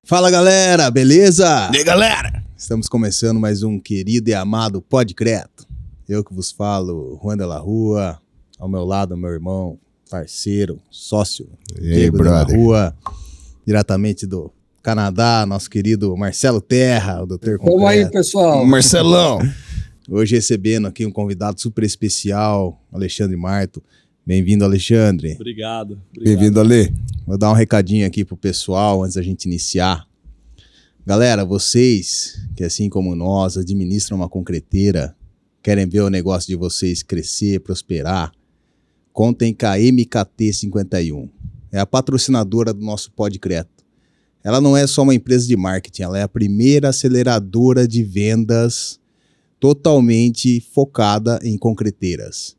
Fala galera, beleza? E aí galera? Estamos começando mais um querido e amado Podcreto. Eu que vos falo, Juan de la Rua, ao meu lado meu irmão, parceiro, sócio, Diego de la Rua, diretamente do Canadá, nosso querido Marcelo Terra, o Dr. Concreto. Como aí, pessoal? Marcelão. Hoje recebendo aqui um convidado super especial, Alexandre Marto. Bem-vindo, Alexandre. Obrigado. Bem-vindo, Ale. Vou dar um recadinho aqui pro pessoal antes da gente iniciar. Galera, vocês que assim como nós administram uma concreteira, querem ver o negócio de vocês crescer, prosperar, contem com a MKT51. É a patrocinadora do nosso Podcreto. Ela não é só uma empresa de marketing, ela é a primeira aceleradora de vendas totalmente focada em concreteiras.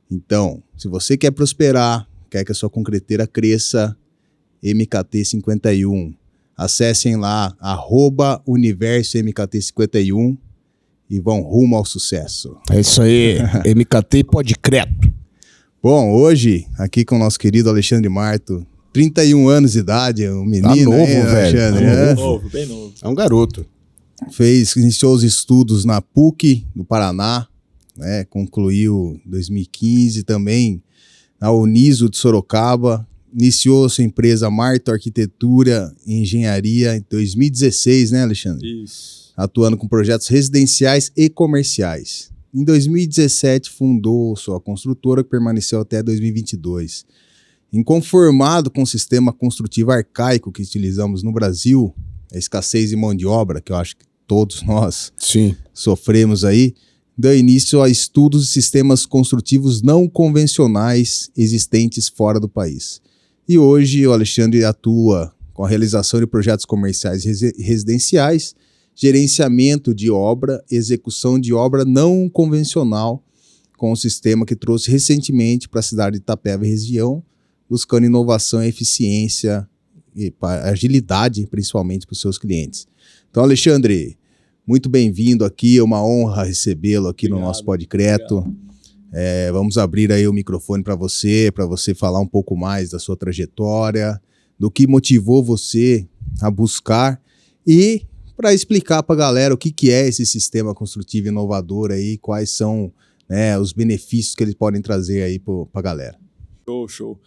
Então, se você quer prosperar, quer que a sua concreteira cresça, MKT51, acessem lá, @universomkt51 e vão rumo ao sucesso. É isso aí, MKT Podcreto. Bom, hoje, aqui com o nosso querido Alexandre Marto, 31 anos de idade, um menino, Tá novo, hein, velho. Alexandre? Tá Novo, bem novo. É um garoto. Iniciou os estudos na PUC, do Paraná, né? Concluiu em 2015 também na Uniso de Sorocaba, iniciou sua empresa Marto Arquitetura e Engenharia em 2016, né, Alexandre? Isso. Atuando com projetos residenciais e comerciais. Em 2017 fundou sua construtora, que permaneceu até 2022. Inconformado com o sistema construtivo arcaico que utilizamos no Brasil, a escassez de mão de obra, que eu acho que todos nós Sim. sofremos aí, deu início a estudos de sistemas construtivos não convencionais existentes fora do país. E hoje o Alexandre atua com a realização de projetos comerciais e residenciais, gerenciamento de obra, execução de obra não convencional, com o sistema que trouxe recentemente para a cidade de Itapeva e região, buscando inovação e eficiência e agilidade, principalmente para os seus clientes. Então, Alexandre, muito bem-vindo aqui, é uma honra recebê-lo aqui no nosso Podcreto. Vamos abrir aí o microfone para você falar um pouco mais da sua trajetória, do que motivou você a buscar e para explicar para a galera o que é esse sistema construtivo inovador aí, quais são, né, os benefícios que eles podem trazer aí para a galera. Show.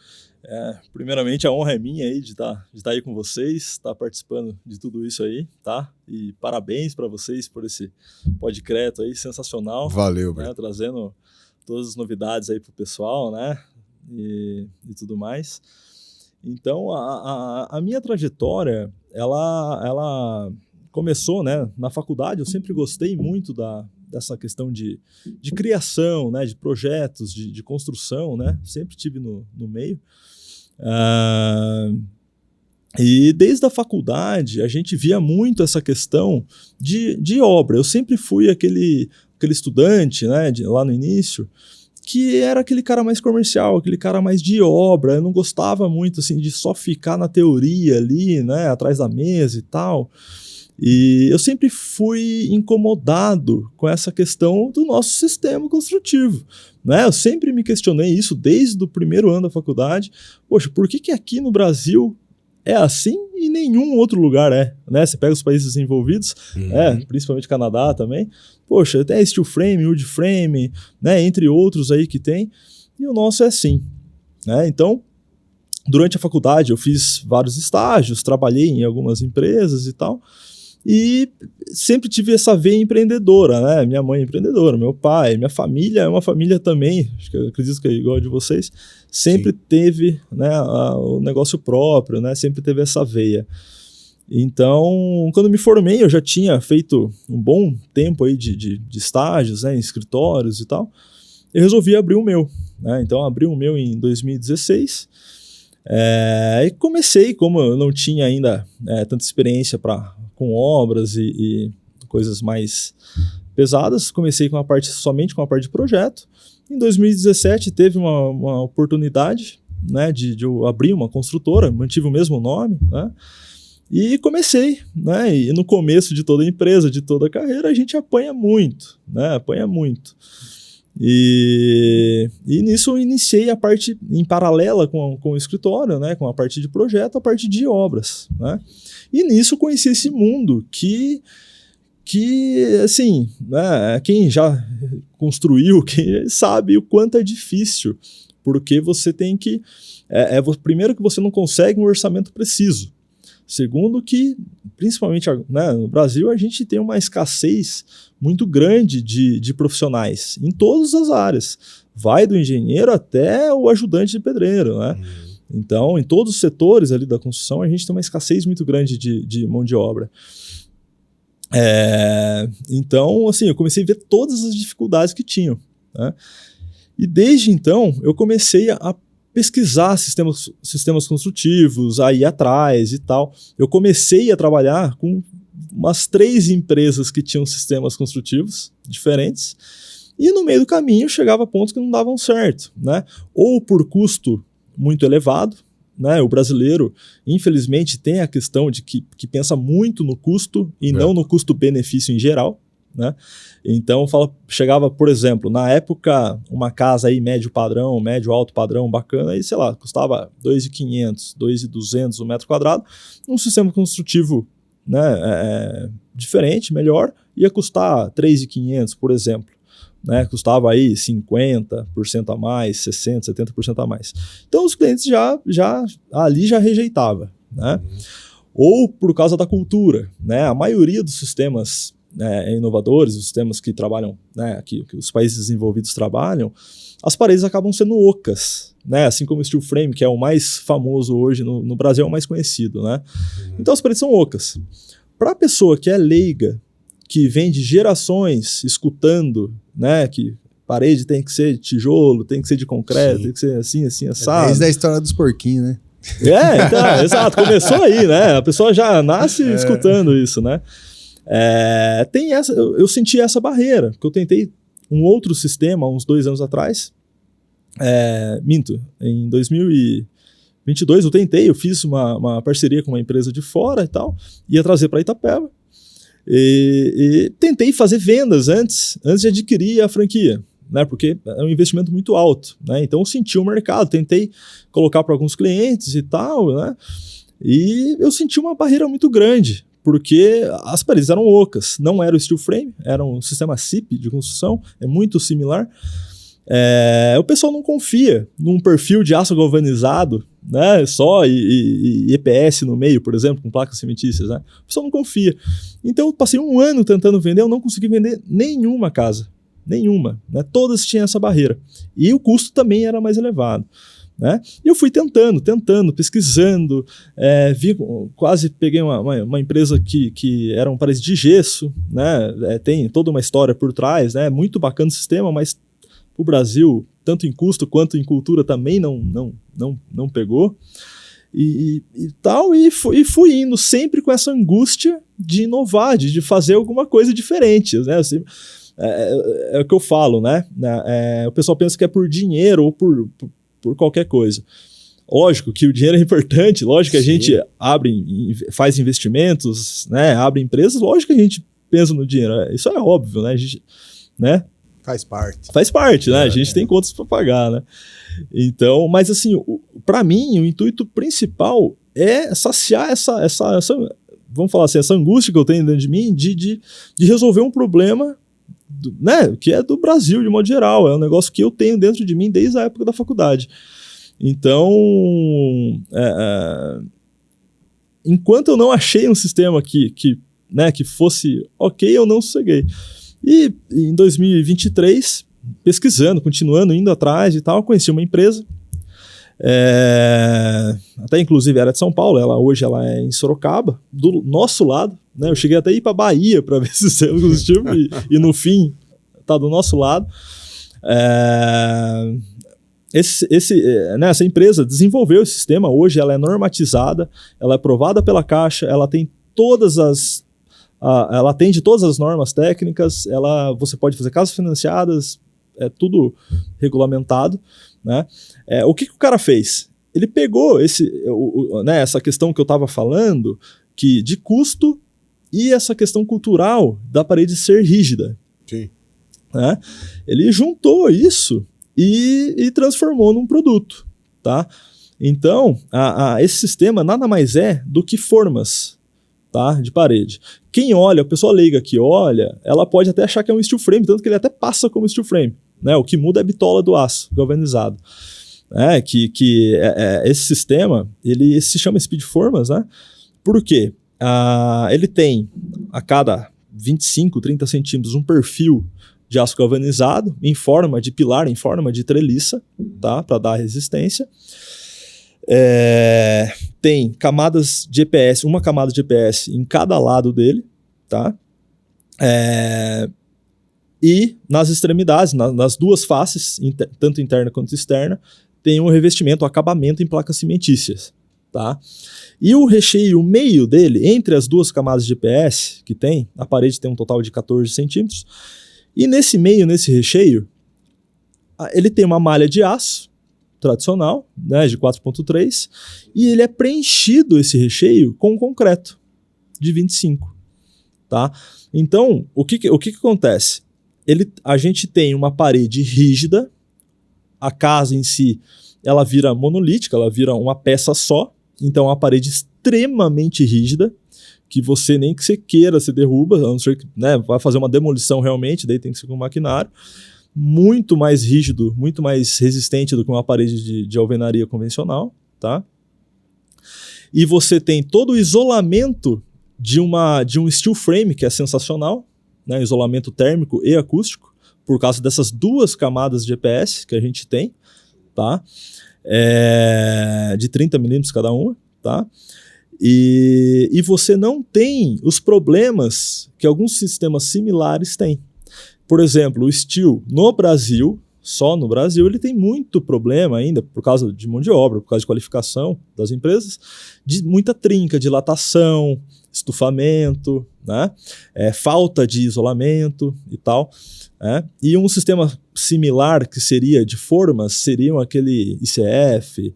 Primeiramente, a honra é minha aí de estar aí com vocês, estar participando de tudo isso aí, tá? E parabéns para vocês por esse Podcreto aí, sensacional. Valeu, né? velho. Trazendo todas as novidades aí pro pessoal, né? E tudo mais. Então, a minha trajetória, ela começou, né? Na faculdade, eu sempre gostei muito dessa questão de criação, né? De projetos, de construção, né? Sempre tive no meio. E desde a faculdade a gente via muito essa questão de obra. Eu sempre fui aquele estudante, né, lá no início, que era aquele cara mais comercial, aquele cara mais de obra. Eu não gostava muito assim, de só ficar na teoria ali, né, atrás da mesa e tal. E eu sempre fui incomodado com essa questão do nosso sistema construtivo, né? Eu sempre me questionei isso desde o primeiro ano da faculdade. Poxa, por que aqui no Brasil é assim e nenhum outro lugar é? Né? Você pega os países desenvolvidos, principalmente Canadá também. Poxa, tem steel frame, wood frame, né? Entre outros aí que tem. E o nosso é assim, né? Então, durante a faculdade eu fiz vários estágios, trabalhei em algumas empresas e tal. E sempre tive essa veia empreendedora, né? Minha mãe é empreendedora, meu pai, minha família é uma família também, acho que eu acredito que é igual a de vocês, sempre teve, né, o negócio próprio, né? Sempre teve essa veia. Então, quando me formei, eu já tinha feito um bom tempo aí de estágios, né, em escritórios e tal. Eu resolvi abrir o meu, né? Então, abri o meu em 2016. E comecei, como eu não tinha ainda tanta experiência com obras e coisas mais pesadas, comecei somente com a parte de projeto. Em 2017 teve uma oportunidade, né, de eu abrir uma construtora, mantive o mesmo nome, né, e comecei, né, e no começo de toda a empresa, de toda a carreira, a gente apanha muito, né, apanha muito. E nisso eu iniciei a parte em paralela com o escritório, né, com a parte de projeto, a parte de obras, né? E nisso eu conheci esse mundo que assim, né, quem já construiu, quem sabe o quanto é difícil, porque você tem que... primeiro que você não consegue um orçamento preciso. Segundo que, principalmente, né, no Brasil, a gente tem uma escassez muito grande de profissionais em todas as áreas. Vai do engenheiro até o ajudante de pedreiro, né? Então, em todos os setores ali da construção, a gente tem uma escassez muito grande de mão de obra. Então, assim, eu comecei a ver todas as dificuldades que tinham, né? E desde então, eu comecei a pesquisar sistemas construtivos, a ir atrás e tal. Eu comecei a trabalhar com umas 3 empresas que tinham sistemas construtivos diferentes, e no meio do caminho chegava a pontos que não davam certo, né? Ou por custo muito elevado, né? O brasileiro, infelizmente, tem a questão de que pensa muito no custo e não no custo-benefício em geral, né? Então chegava, por exemplo, na época, uma casa aí médio padrão, médio alto padrão, bacana, aí, sei lá, custava 2.500, 2.200 o metro quadrado. Um sistema construtivo, né, diferente, melhor, ia custar 3.500, por exemplo, né? Custava aí 50% a mais, 60%, 70% a mais. Então os clientes já rejeitavam, né? Ou por causa da cultura, né? A maioria dos sistemas inovadores, os sistemas que trabalham, né, que os países desenvolvidos trabalham, as paredes acabam sendo ocas, né, assim como o steel frame, que é o mais famoso hoje no Brasil, é o mais conhecido, né? Então as paredes são ocas. Para a pessoa que é leiga, que vem de gerações escutando, né, que parede tem que ser de tijolo, tem que ser de concreto, tem que ser assim, assado. Desde a história dos porquinhos, né? Então, exato, começou aí, né? A pessoa já nasce escutando isso, né? Eu senti essa barreira, porque eu tentei um outro sistema uns 2 anos atrás. Em 2022 eu fiz uma parceria com uma empresa de fora e tal, ia trazer para Itapeva, e tentei fazer vendas antes de adquirir a franquia, né, porque é um investimento muito alto, né? Então eu senti o mercado, tentei colocar para alguns clientes e tal, né? E eu senti uma barreira muito grande, porque as paredes eram ocas, não era o steel frame, era um sistema SIP de construção, é muito similar. O pessoal não confia num perfil de aço galvanizado, né, só e EPS no meio, por exemplo, com placas cimentícias, né? O pessoal não confia. Então eu passei 1 ano tentando vender, eu não consegui vender nenhuma casa, nenhuma, né? Todas tinham essa barreira. E o custo também era mais elevado, né? E eu fui tentando, pesquisando, quase peguei uma empresa que era uma parede de gesso, né? Tem toda uma história por trás, né? Muito bacana o sistema, mas o Brasil, tanto em custo quanto em cultura, também não pegou. E fui indo sempre com essa angústia de inovar, de fazer alguma coisa diferente, né? Assim, é o que eu falo, né? O pessoal pensa que é por dinheiro ou por qualquer coisa. Lógico que o dinheiro é importante, lógico que a gente faz investimentos, né? Abre empresas, lógico que a gente pensa no dinheiro. Isso é óbvio, né? A gente, né? Faz parte, né? A gente tem contas para pagar, né? Então, mas assim, para mim, o intuito principal é saciar essa, vamos falar assim, essa angústia que eu tenho dentro de mim de resolver um problema, né, que é do Brasil de modo geral, é um negócio que eu tenho dentro de mim desde a época da faculdade. Então, enquanto eu não achei um sistema que fosse ok, eu não sosseguei. E em 2023, pesquisando, continuando, indo atrás e tal, conheci uma empresa, até inclusive era de São Paulo, hoje ela é em Sorocaba, do nosso lado, né? Eu cheguei até a ir para Bahia para ver sistema construtivo e no fim está do nosso lado. Essa empresa desenvolveu esse sistema, hoje ela é normatizada, ela é aprovada pela Caixa, ela tem ela atende todas as normas técnicas, você pode fazer casas financiadas, é tudo regulamentado, né? O que o cara fez? Ele pegou essa questão que eu estava falando, de custo, e essa questão cultural da parede ser rígida. Sim. né? Ele juntou isso e transformou num produto, tá? Então, esse sistema nada mais é do que formas, tá, de parede. Quem olha, a pessoa leiga que olha, ela pode até achar que é um steel frame, tanto que ele até passa como steel frame, né? O que muda é a bitola do aço galvanizado. Esse sistema, ele se chama speed formas, né? Por quê? Ele tem a cada 25, 30 centímetros um perfil de aço galvanizado em forma de pilar, em forma de treliça, tá? Para dar resistência. Tem camadas de EPS, uma camada de EPS em cada lado dele, tá? E nas extremidades, nas duas faces, tanto interna quanto externa, tem um revestimento, um acabamento em placas cimentícias, tá? E o recheio, o meio dele, entre as duas camadas de EPS que tem, a parede tem um total de 14 centímetros, e nesse meio, nesse recheio, ele tem uma malha de aço tradicional, né, de 4.3, e ele é preenchido, esse recheio, com concreto de 25, tá? Então, o que acontece? A gente tem uma parede rígida, a casa em si, ela vira monolítica, ela vira uma peça só, então é uma parede extremamente rígida, que você nem que você queira, você derruba, a não ser que, né, vai fazer uma demolição realmente, daí tem que ser com maquinário, muito mais rígido, muito mais resistente do que uma parede de alvenaria convencional, tá? E você tem todo o isolamento de um steel frame, que é sensacional, né, isolamento térmico e acústico, por causa dessas duas camadas de EPS que a gente tem, tá? De 30 milímetros cada uma, tá? E você não tem os problemas que alguns sistemas similares têm. Por exemplo, o steel no Brasil, só no Brasil, ele tem muito problema ainda, por causa de mão de obra, por causa de qualificação das empresas, de muita trinca, dilatação, estufamento, né? Falta de isolamento e tal. E um sistema similar que seria de formas, seriam aquele ICF,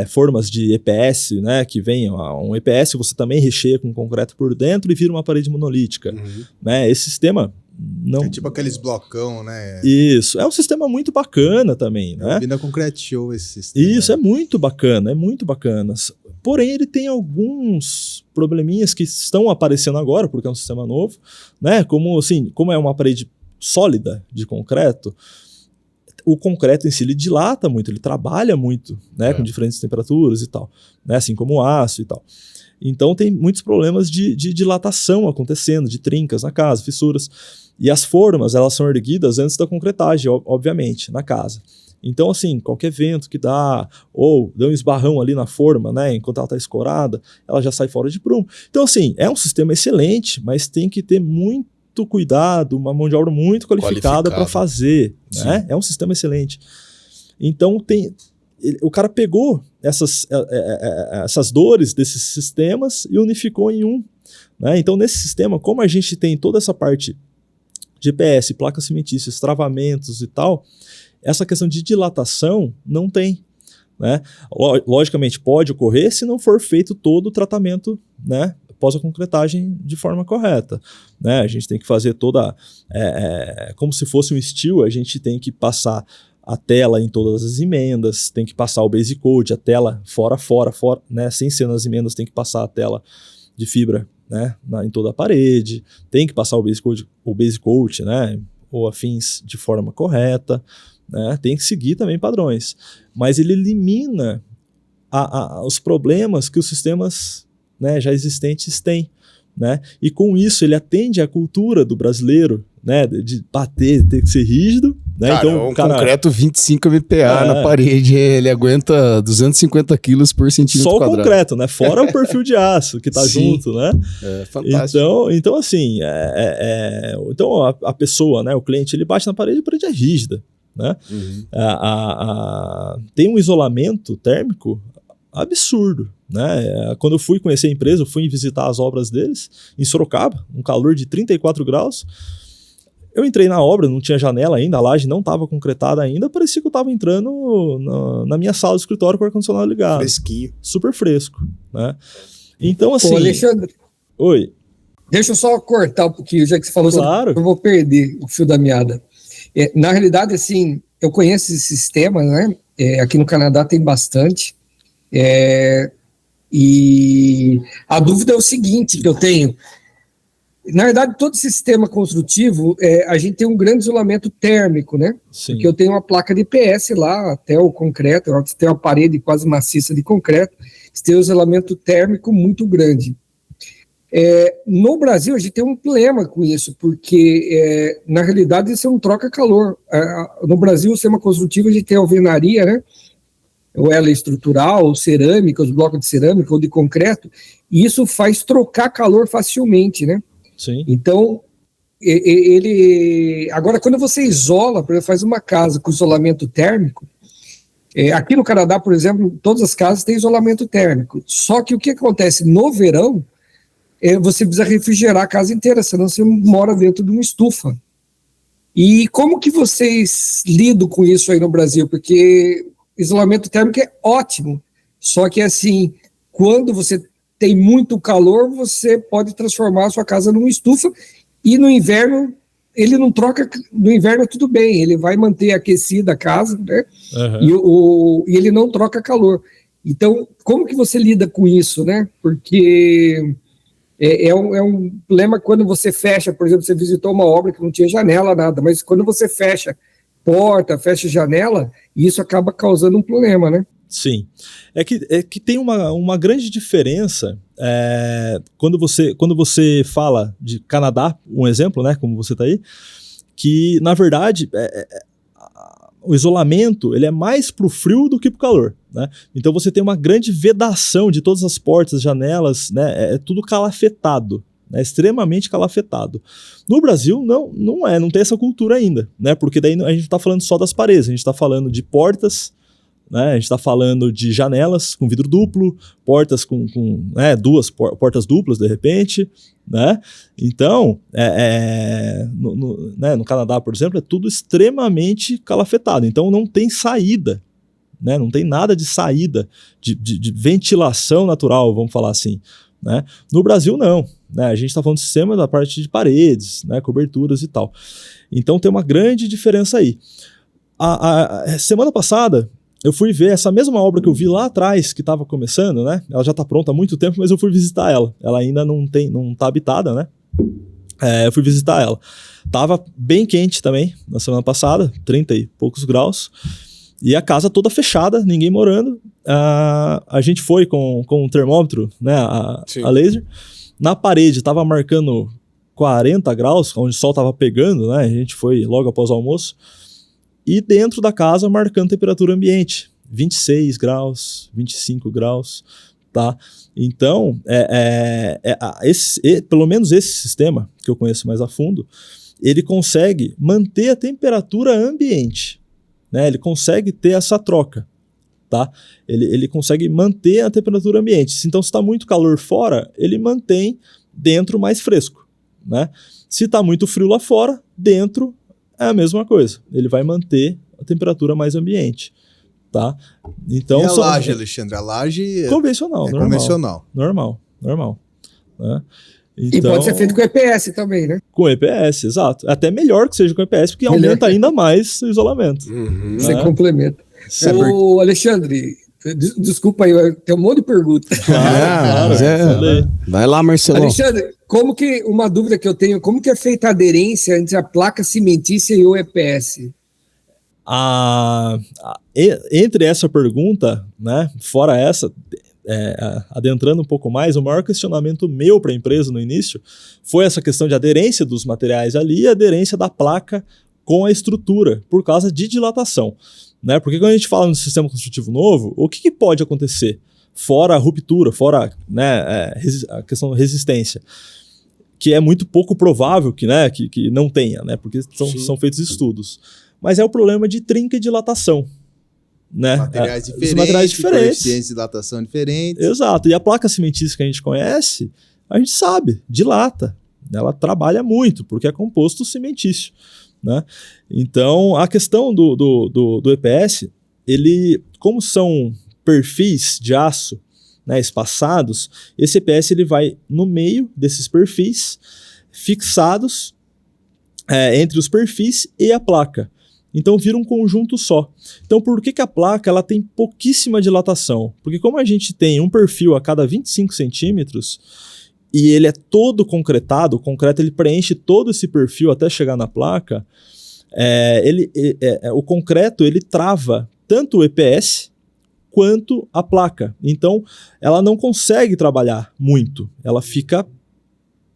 formas de EPS, né? Que vem um EPS, você também recheia com concreto por dentro e vira uma parede monolítica. Né? Esse sistema não... É tipo aqueles blocão, né? Isso, é um sistema muito bacana também, né? Vindo a Concrete Show esse sistema. Isso, é muito bacana, é muito bacana. Porém, ele tem alguns probleminhas que estão aparecendo agora, porque é um sistema novo, né? Como é uma parede sólida de concreto, o concreto em si ele dilata muito, ele trabalha muito, né? Com diferentes temperaturas e tal, né? Assim como o aço e tal. Então tem muitos problemas de dilatação acontecendo, de trincas na casa, fissuras. E as formas, elas são erguidas antes da concretagem, obviamente, na casa. Então, assim, qualquer vento que dá, ou dá um esbarrão ali na forma, né, enquanto ela está escorada, ela já sai fora de prumo. Então, assim, é um sistema excelente, mas tem que ter muito cuidado, uma mão de obra muito qualificada para fazer. Né? É um sistema excelente. Então, o cara pegou essas dores desses sistemas e unificou em um. Né? Então, nesse sistema, como a gente tem toda essa parte de EPS, placas cimentícias, travamentos e tal, essa questão de dilatação não tem. Né? Logicamente, pode ocorrer se não for feito todo o tratamento, né, após a concretagem de forma correta. Né? A gente tem que fazer toda... como se fosse um steel, a gente tem que passar a tela em todas as emendas, tem que passar o base coat, a tela fora, né? Sem ser nas emendas, tem que passar a tela de fibra, né? Em toda a parede, tem que passar o base coat, né? Ou afins de forma correta, né? Tem que seguir também padrões, mas ele elimina os problemas que os sistemas, né, já existentes têm, né? E com isso ele atende à cultura do brasileiro, né, de bater, ter que ser rígido, né? Cara, então, concreto 25 MPa na parede, ele aguenta 250 quilos por centímetro só quadrado. Só o concreto, né? Fora o perfil de aço que tá junto, né? É fantástico. Então assim, então a pessoa, né, o cliente, ele bate na parede, a parede é rígida, né? Tem um isolamento térmico absurdo, né? Quando eu fui conhecer a empresa, eu fui visitar as obras deles em Sorocaba, um calor de 34 graus. Eu entrei na obra, não tinha janela ainda, a laje não estava concretada ainda, parecia que eu estava entrando na minha sala de escritório com o ar-condicionado ligado. Fresquinho. Super fresco, né? Então, assim... Pô, Alexandre, oi. Deixa eu só cortar um pouquinho, já que você falou, claro. Eu vou perder o fio da meada. Na realidade, assim, eu conheço esse sistema, né? Aqui no Canadá tem bastante. E a dúvida é o seguinte que eu tenho. Na verdade, todo sistema construtivo, a gente tem um grande isolamento térmico, né? Sim. Porque eu tenho uma placa de IPS lá, até o concreto, você tem uma parede quase maciça de concreto, você tem um isolamento térmico muito grande. No Brasil, a gente tem um problema com isso, porque, na realidade, você não troca calor. No Brasil, o sistema construtivo, a gente tem a alvenaria, né? Ou ela é estrutural, ou cerâmica, os blocos de cerâmica, ou de concreto, e isso faz trocar calor facilmente, né? Sim. Então, agora, quando você isola, por exemplo, faz uma casa com isolamento térmico, aqui no Canadá, por exemplo, todas as casas têm isolamento térmico. Só que o que acontece no verão, você precisa refrigerar a casa inteira, senão você mora dentro de uma estufa. E como que vocês lidam com isso aí no Brasil? Porque isolamento térmico é ótimo, só que assim, quando você tem muito calor, você pode transformar a sua casa numa estufa, e no inverno, ele não troca, no inverno tudo bem, ele vai manter aquecida a casa, né? Uhum. E ele não troca calor. Então, como que você lida com isso, né? Porque é um problema quando você fecha, por exemplo, você visitou uma obra que não tinha janela, nada, mas quando você fecha porta, fecha janela, isso acaba causando um problema, né? Sim. É que tem uma grande diferença quando você fala de Canadá, um exemplo, né, como você está aí, que, na verdade, o isolamento ele é mais para o frio do que para o calor, né? Então você tem uma grande vedação de todas as portas, janelas, né? É tudo calafetado. É extremamente calafetado. No Brasil, não tem essa cultura ainda, né? Porque daí a gente não está falando só das paredes, a gente está falando de portas, né? A gente está falando de janelas com vidro duplo, portas com duas portas duplas, de repente, né? Então, no Canadá, por exemplo, é tudo extremamente calafetado. Então, não tem saída, né? Não tem nada de saída, de ventilação natural, vamos falar assim, né? No Brasil, não. Né? A gente está falando do sistema da parte de paredes, né? Coberturas e tal. Então, tem uma grande diferença aí. A semana passada, eu fui ver essa mesma obra que eu vi lá atrás, que estava começando, né? Ela já está pronta há muito tempo, mas eu fui visitar ela. Ela ainda não está habitada, né? Eu fui visitar ela. Tava bem quente também, na semana passada, 30 e poucos graus. E a casa toda fechada, ninguém morando. A gente foi com um termômetro, né? A laser. Na parede estava marcando 40 graus, onde o sol estava pegando, né? A gente foi logo após o almoço. E dentro da casa marcando temperatura ambiente, 26 graus, 25 graus, tá? Então, pelo menos esse sistema, que eu conheço mais a fundo, ele consegue manter a temperatura ambiente, né? Ele consegue ter essa troca, tá? Ele consegue manter a temperatura ambiente. Então, se está muito calor fora, ele mantém dentro mais fresco, né? Se está muito frio lá fora, dentro é a mesma coisa. Ele vai manter a temperatura mais ambiente, tá? Então, e a laje, Alexandre? A laje convencional, normal. Convencional. Normal. Né? Então, e pode ser feito com EPS também, né? Com EPS, exato. Até melhor que seja com EPS, porque aumenta ainda mais o isolamento. Uhum. Você complementa. Ô, Alexandre, desculpa aí, tem um monte de perguntas. Claro. Vai lá, Marcelo. Alexandre, uma dúvida que eu tenho, como que é feita a aderência entre a placa cimentícia e o EPS? Entre essa pergunta, né, fora essa, adentrando um pouco mais, o maior questionamento meu para a empresa no início foi essa questão de aderência dos materiais ali e aderência da placa com a estrutura, por causa de dilatação. Né? Porque quando a gente fala no sistema construtivo novo, o que pode acontecer? Fora a ruptura, fora, né, a questão da resistência, que é muito pouco provável que não tenha, né? Porque são feitos estudos. Mas é o problema de trinca e dilatação. Né? Materiais diferentes, coeficientes de dilatação diferentes. Exato. E a placa cimentícia que a gente conhece, a gente sabe, dilata. Ela trabalha muito, porque é composto cimentício. Né? Então, a questão do EPS, como são perfis de aço, né, espaçados, esse EPS ele vai no meio desses perfis fixados entre os perfis e a placa. Então vira um conjunto só. Então por que a placa ela tem pouquíssima dilatação? Porque como a gente tem um perfil a cada 25 centímetros e ele é todo concretado, o concreto ele preenche todo esse perfil até chegar na placa, o concreto ele trava tanto o EPS quanto a placa. Então ela não consegue trabalhar muito, ela fica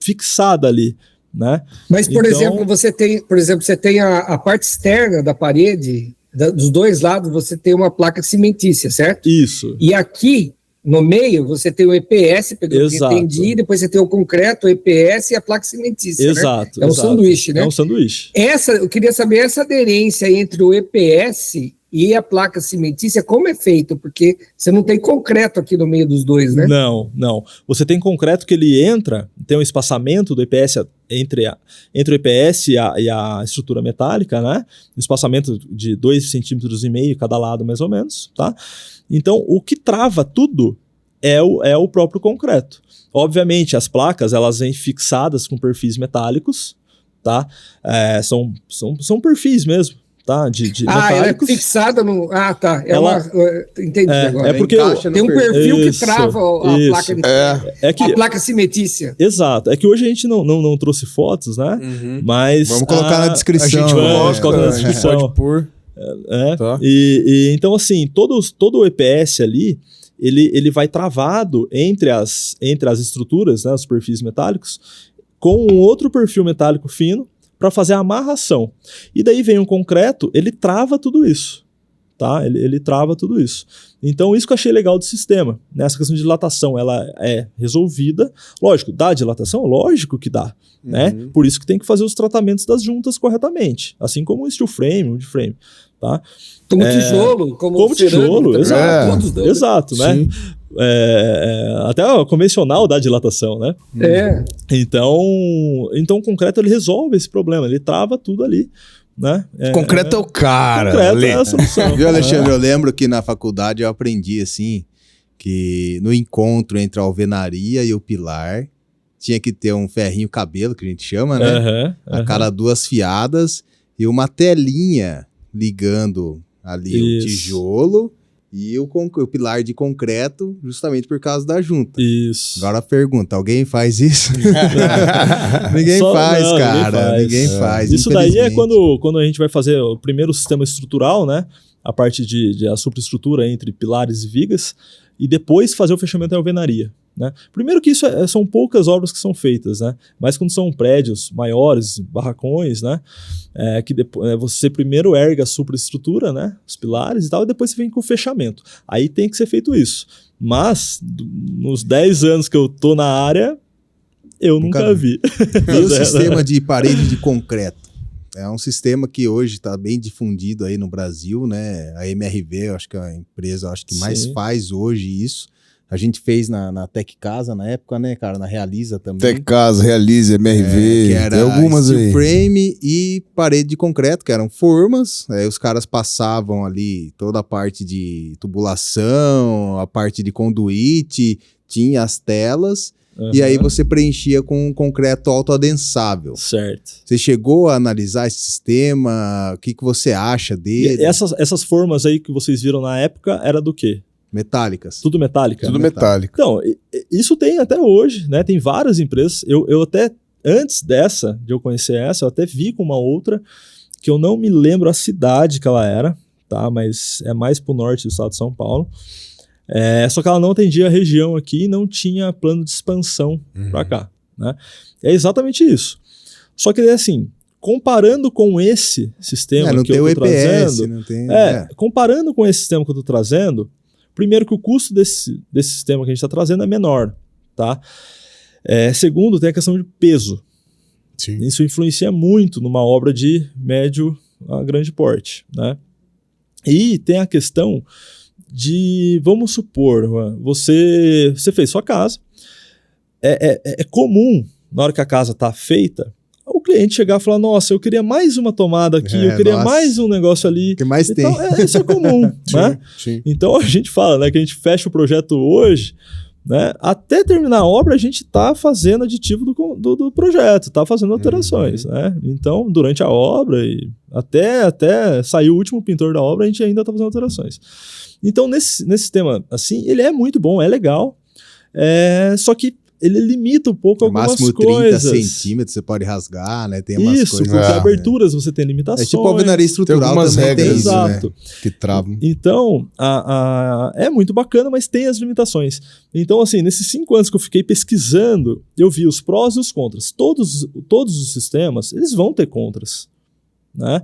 fixada ali. Né? Mas, por exemplo, você tem a parte externa da parede, dos dois lados, você tem uma placa cimentícia, certo? Isso. E aqui, no meio, você tem o EPS, pelo que eu entendi, depois você tem o concreto, o EPS e a placa cimentícia. Exato. Né? Um sanduíche, né? É um sanduíche. Eu queria saber essa aderência entre o EPS e a placa cimentícia, como é feito? Porque você não tem concreto aqui no meio dos dois, né? Não. Você tem concreto que ele entra, tem um espaçamento do EPS entre o EPS e a estrutura metálica, né? Um espaçamento de 2,5 centímetros cada lado, mais ou menos, tá? Então, o que trava tudo é o próprio concreto. Obviamente, as placas, elas vêm fixadas com perfis metálicos, tá? São perfis mesmo. Tá? De metálicos. Ela é fixada no... tá. Entendi agora. É porque tem um perfil que trava a placa de a placa cimentícia. Exato. É que hoje a gente não trouxe fotos, né? Uhum. Mas vamos colocar na descrição. Vamos colocar na descrição. Pode pôr. Tá. Então, assim, todo o EPS ali, ele vai travado entre as estruturas, né, os perfis metálicos, com um outro perfil metálico fino, para fazer a amarração. E daí vem um concreto, ele trava tudo isso. Tá? Ele trava tudo isso. Então, isso que eu achei legal do sistema. Né? Essa questão de dilatação, ela é resolvida. Lógico, dá dilatação? Lógico que dá. Uhum. Né? Por isso que tem que fazer os tratamentos das juntas corretamente. Assim como o steel frame, o wood frame. Tá? Como tijolo, como tijolo, exato. Exato, né? Até o convencional dá dilatação, né? Então o concreto ele resolve esse problema, ele trava tudo ali, né? Concreto é o cara. Concreto é a solução. Viu, Alexandre? Eu lembro que na faculdade eu aprendi assim, que no encontro entre a alvenaria e o pilar tinha que ter um ferrinho cabelo, que a gente chama, né? A cada 2 fiadas e uma telinha ligando ali o tijolo e o pilar de concreto, justamente por causa da junta. Isso. Agora a pergunta, alguém faz isso? Ninguém faz. Ninguém faz. Isso daí é quando a gente vai fazer o primeiro sistema estrutural, né? A parte de a superestrutura entre pilares e vigas, e depois fazer o fechamento da alvenaria. Né? Primeiro que isso são poucas obras que são feitas, né? Mas quando são prédios maiores, barracões, né? Que depois, você primeiro erga a superestrutura, né? Os pilares e tal, e depois você vem com o fechamento. Aí tem que ser feito isso. Mas, nos 10 anos que eu tô na área, eu nunca vi. E o sistema de parede de concreto? É um sistema que hoje está bem difundido aí no Brasil, né? A MRV, eu acho que é a empresa que mais faz hoje isso. A gente fez na Tec Casa na época, né, cara? Na Realiza também. Tec Casa, Realiza, MRV, que era tem algumas steel aí. frame e parede de concreto, que eram formas. Aí os caras passavam ali toda a parte de tubulação, a parte de conduíte, tinha as telas. E aí você preenchia com um concreto autoadensável. Certo. Você chegou a analisar esse sistema? O que você acha dele? E essas formas aí que vocês viram na época, era do quê? Metálicas. Tudo metálica? Tudo metálico. Então, isso tem até hoje, né? Tem várias empresas. Eu até, antes de eu conhecer essa, eu até vi com uma outra, que eu não me lembro a cidade que ela era, tá? Mas é mais pro norte do estado de São Paulo. Só que ela não atendia a região aqui e não tinha plano de expansão para cá, né? É exatamente isso. Só que assim, comparando com esse sistema que eu tô trazendo, não tem, comparando com esse sistema que eu tô trazendo, primeiro que o custo desse sistema que a gente está trazendo é menor, tá? Segundo, tem a questão de peso. Sim. Isso influencia muito numa obra de médio a grande porte, né? E tem a questão de, vamos supor, você fez sua casa, é comum, na hora que a casa está feita, o cliente chegar e falar, nossa, eu queria mais uma tomada aqui, eu queria mais um negócio ali. O que mais então, tem? Isso é comum, né? Sim. Então a gente fala, né, que a gente fecha o projeto hoje, né? Até terminar a obra, a gente está fazendo aditivo do projeto, está fazendo alterações, né? Então, durante a obra, e até sair o último pintor da obra, a gente ainda está fazendo alterações. Então, nesse sistema, assim, ele é muito bom, é legal, só que ele limita um pouco algumas máximo coisas. 30 centímetros você pode rasgar, né? Tem umas Isso, coisas. porque aberturas você tem limitações. É tipo a alvenaria estrutural, tem algumas também regras, tem isso, exato. né? Que travam. Então, é muito bacana, mas tem as limitações. Então, assim, nesses 5 anos que eu fiquei pesquisando, eu vi os prós e os contras. Todos os sistemas, eles vão ter contras. Né?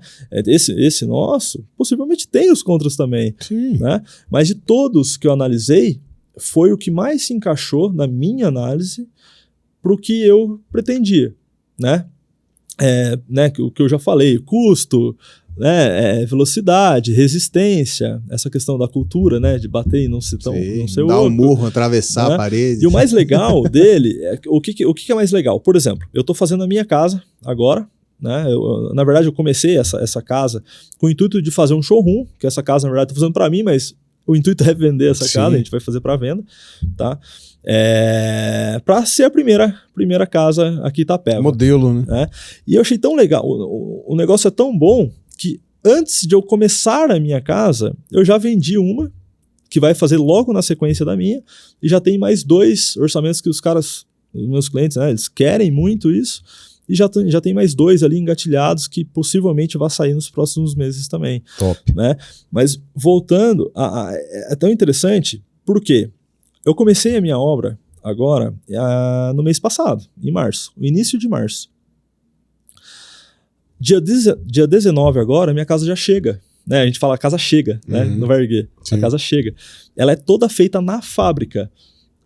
Esse nosso, possivelmente tem os contras também. Sim. Né? Mas de todos que eu analisei, foi o que mais se encaixou na minha análise para o que eu pretendia, né? O que eu já falei, custo, né? Velocidade, resistência, essa questão da cultura, né? De bater e não ser Dar oco, um murro, atravessar né? a parede. E o mais legal dele, o que é mais legal? Por exemplo, eu estou fazendo a minha casa agora, né? Na verdade, eu comecei essa casa com o intuito de fazer um showroom, que essa casa, na verdade, estou fazendo para mim, mas o intuito é vender essa casa, a gente vai fazer para venda, tá? Para ser a primeira casa aqui em Itapeva. Modelo, né? E eu achei tão legal, o negócio é tão bom que antes de eu começar a minha casa, eu já vendi uma, que vai fazer logo na sequência da minha, e já tem mais 2 orçamentos que os meus clientes, né, eles querem muito isso, e já tem mais 2 ali engatilhados que possivelmente vai sair nos próximos meses também. Top. Né? Mas voltando, é tão interessante, porque eu comecei a minha obra agora no mês passado, em março, no início de março. Dia 19 agora, minha casa já chega. Né? A gente fala a casa chega, né? No Verguer. A casa chega. Ela é toda feita na fábrica.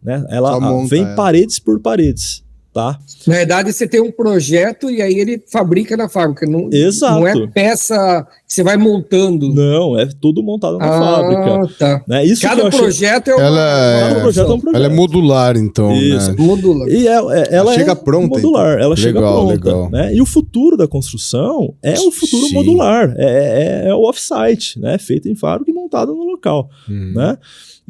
Né? Ela vem paredes por paredes. Tá? Na verdade, você tem um projeto e aí ele fabrica na fábrica. Não, exato. Não é peça que você vai montando. Não, é tudo montado na fábrica. Tá. Né? Isso cada que projeto cada projeto é um projeto. Ela é modular, então. Isso. Né? Modular. E ela chega é pronta, modular. então. Ela chega pronta. Legal. Né? E o futuro da construção é o futuro modular. É o off-site, né? Feito em fábrica e montado no local. Né?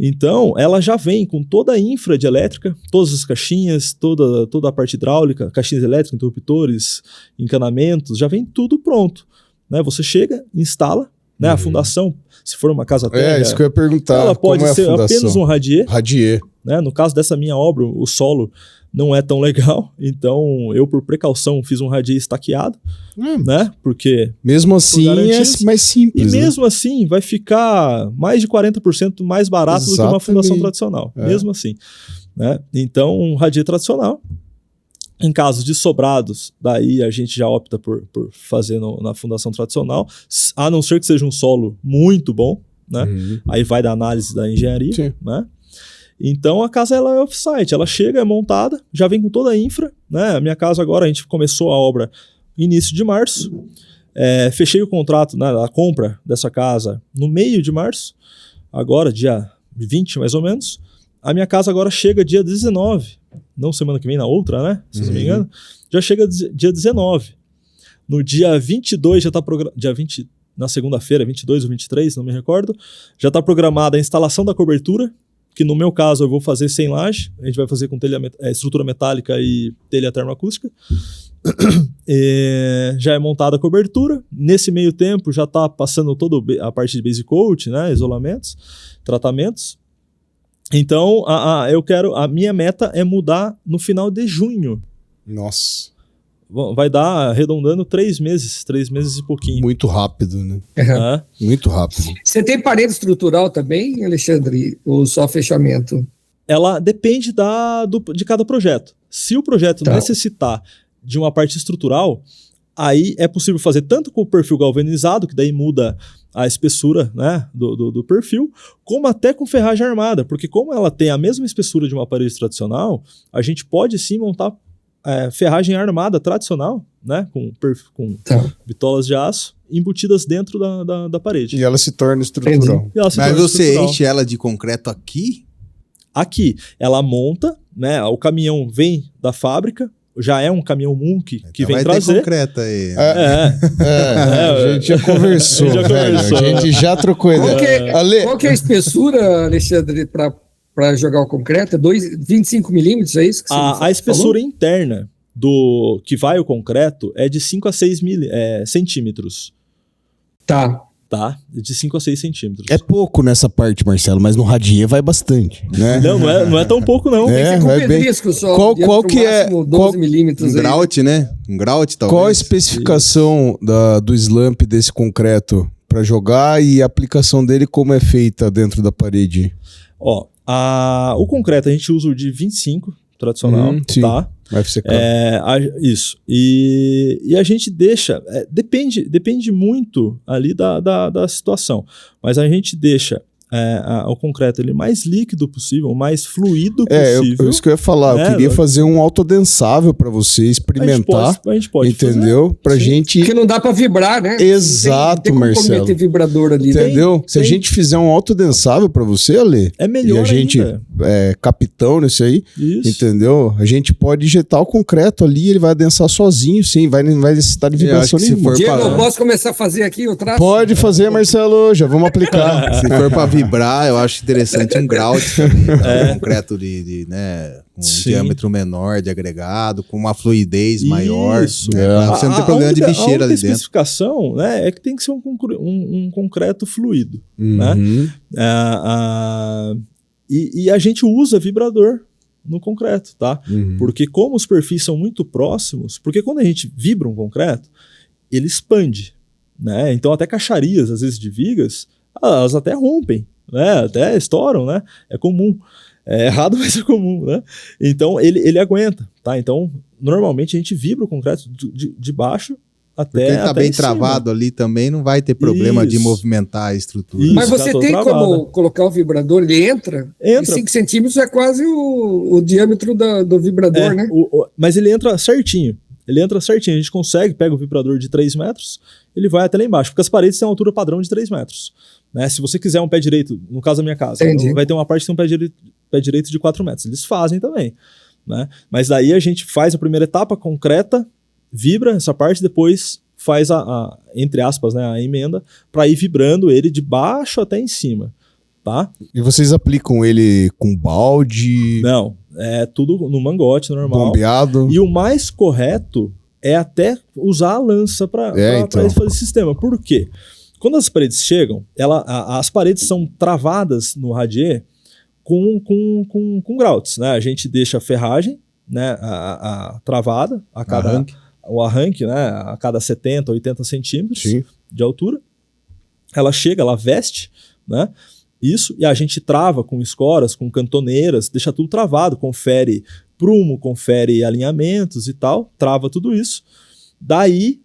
Então, ela já vem com toda a infra de elétrica, todas as caixinhas, toda a parte hidráulica, caixinhas elétricas, interruptores, encanamentos, já vem tudo pronto. Né? Você chega, instala, né? A fundação, se for uma casa térrea, isso que eu ia perguntar. ela pode ser apenas um radier. Né? No caso dessa minha obra, o solo não é tão legal, então eu, por precaução, fiz um radier estaqueado, né? Porque mesmo assim é mais simples. E mesmo assim vai ficar mais de 40% mais barato do que uma fundação tradicional, mesmo assim. Né? Então, um radier tradicional. Em caso de sobrados, daí a gente já opta por fazer na fundação tradicional, a não ser que seja um solo muito bom, né? Aí vai da análise da engenharia, né? Então a casa ela é off-site, ela chega, é montada, já vem com toda a infra, né? A minha casa agora, a gente começou a obra início de março, fechei o contrato, né, a compra dessa casa no meio de março, agora dia 20 mais ou menos. A minha casa agora chega dia 19, não semana que vem, na outra, né? Se não me engano, já chega dia 19. No dia 22 já está programado, dia 20, na segunda-feira, 22 ou 23, não me recordo, já está programada a instalação da cobertura, que no meu caso eu vou fazer sem laje, a gente vai fazer com estrutura metálica e telha termoacústica. Já é montada a cobertura. Nesse meio tempo já está passando toda a parte de base coat, né? Isolamentos, tratamentos. Então a minha meta é mudar no final de junho. Nossa. Vai dar, arredondando, 3 meses e pouquinho. Muito rápido, né? Muito rápido. Você tem parede estrutural também, Alexandre, ou só fechamento? Ela depende de cada projeto. Se o projeto necessitar de uma parte estrutural, aí é possível fazer tanto com o perfil galvanizado, que daí muda a espessura, né, do perfil, como até com ferragem armada, porque como ela tem a mesma espessura de uma parede tradicional, a gente pode sim montar ferragem armada tradicional, né, com bitolas de aço embutidas dentro da parede. E ela se torna estrutural. Mas você enche ela de concreto aqui? Aqui. Ela monta, né, o caminhão vem da fábrica, já é um caminhão Munk que vem trazer. Ter concreto aí. A gente já conversou, velho. A gente já trocou ideia. Qual que é a espessura, Alexandre, para para jogar o concreto? É 25 milímetros, é isso que você A espessura interna do que vai o concreto é de 5 a 6 centímetros. Tá. Tá? De 5 a 6 centímetros. É pouco nessa parte, Marcelo, mas no radier vai bastante, né? Não é tão pouco, não. É, Com vai bem. pedrisco só. Qual que é? 12 milímetros Um aí. grout, né? Um grout, talvez. Qual a especificação do slump desse concreto para jogar e a aplicação dele como é feita dentro da parede? Ó, o concreto a gente usa o de 25, tradicional, sim. tá? FCK. Isso. E a gente deixa... depende muito ali da situação. Mas a gente deixa o concreto ele mais líquido possível, mais fluido possível. Isso que eu ia falar. Eu queria fazer um autodensável para você experimentar. A gente pode entendeu? fazer. Pra gente... Porque não dá para vibrar, né? Exato, tem como Marcelo. meter vibrador ali. Né? Entendeu? Se a gente fizer um autodensável para você, Ale, é melhor e a gente ainda. é capitão nisso aí, Isso. entendeu? A gente pode injetar o concreto ali, ele vai adensar sozinho, sim, não vai necessitar de vibração nenhuma. Diego, eu posso começar a fazer aqui o traço? Pode fazer, Marcelo, já vamos aplicar. Se for para vibrar, eu acho interessante um grout também, concreto né, com um diâmetro menor de agregado, com uma fluidez maior. Isso. Né, pra você não ter problema de bicheira ali a dentro. especificação, né, é que tem que ser um concreto fluido. Uhum. Né? E a gente usa vibrador no concreto, tá? Uhum. Porque como os perfis são muito próximos, porque quando a gente vibra um concreto, ele expande, né? Então até caixarias, às vezes, de vigas, elas até rompem, né? Até estouram, né? É comum. É errado, mas é comum, né? Então ele aguenta, tá? Então normalmente a gente vibra o concreto de baixo até Porque ele tá até bem em cima. travado ali também, não vai ter problema de Isso. movimentar a estrutura. Isso. Mas você tá tem travada. como colocar o vibrador, ele entra? E 5 centímetros é quase o diâmetro do vibrador, né? Mas ele entra certinho. Ele entra certinho. A gente consegue, pega o vibrador de 3 metros, ele vai até lá embaixo. Porque as paredes têm uma altura padrão de 3 metros. Né? Se você quiser um pé direito, no caso da minha casa, vai ter uma parte que tem um pé direito de 4 metros. Eles fazem também. Né? Mas daí a gente faz a primeira etapa concreta, vibra essa parte, depois faz entre aspas, né, a emenda, para ir vibrando ele de baixo até em cima. Tá? E vocês aplicam ele com balde? Não, é tudo no mangote normal. Bombeado? E o mais correto é até usar a lança para fazer esse sistema. Por quê? Quando as paredes chegam, as paredes são travadas no radier com grouts, né? A gente deixa a ferragem, né, a travada, o arranque, né, a cada 70, 80 centímetros de altura. Ela chega, ela veste, né? Isso, e a gente trava com escoras, com cantoneiras, deixa tudo travado, confere prumo, confere alinhamentos e tal, trava tudo isso. Daí,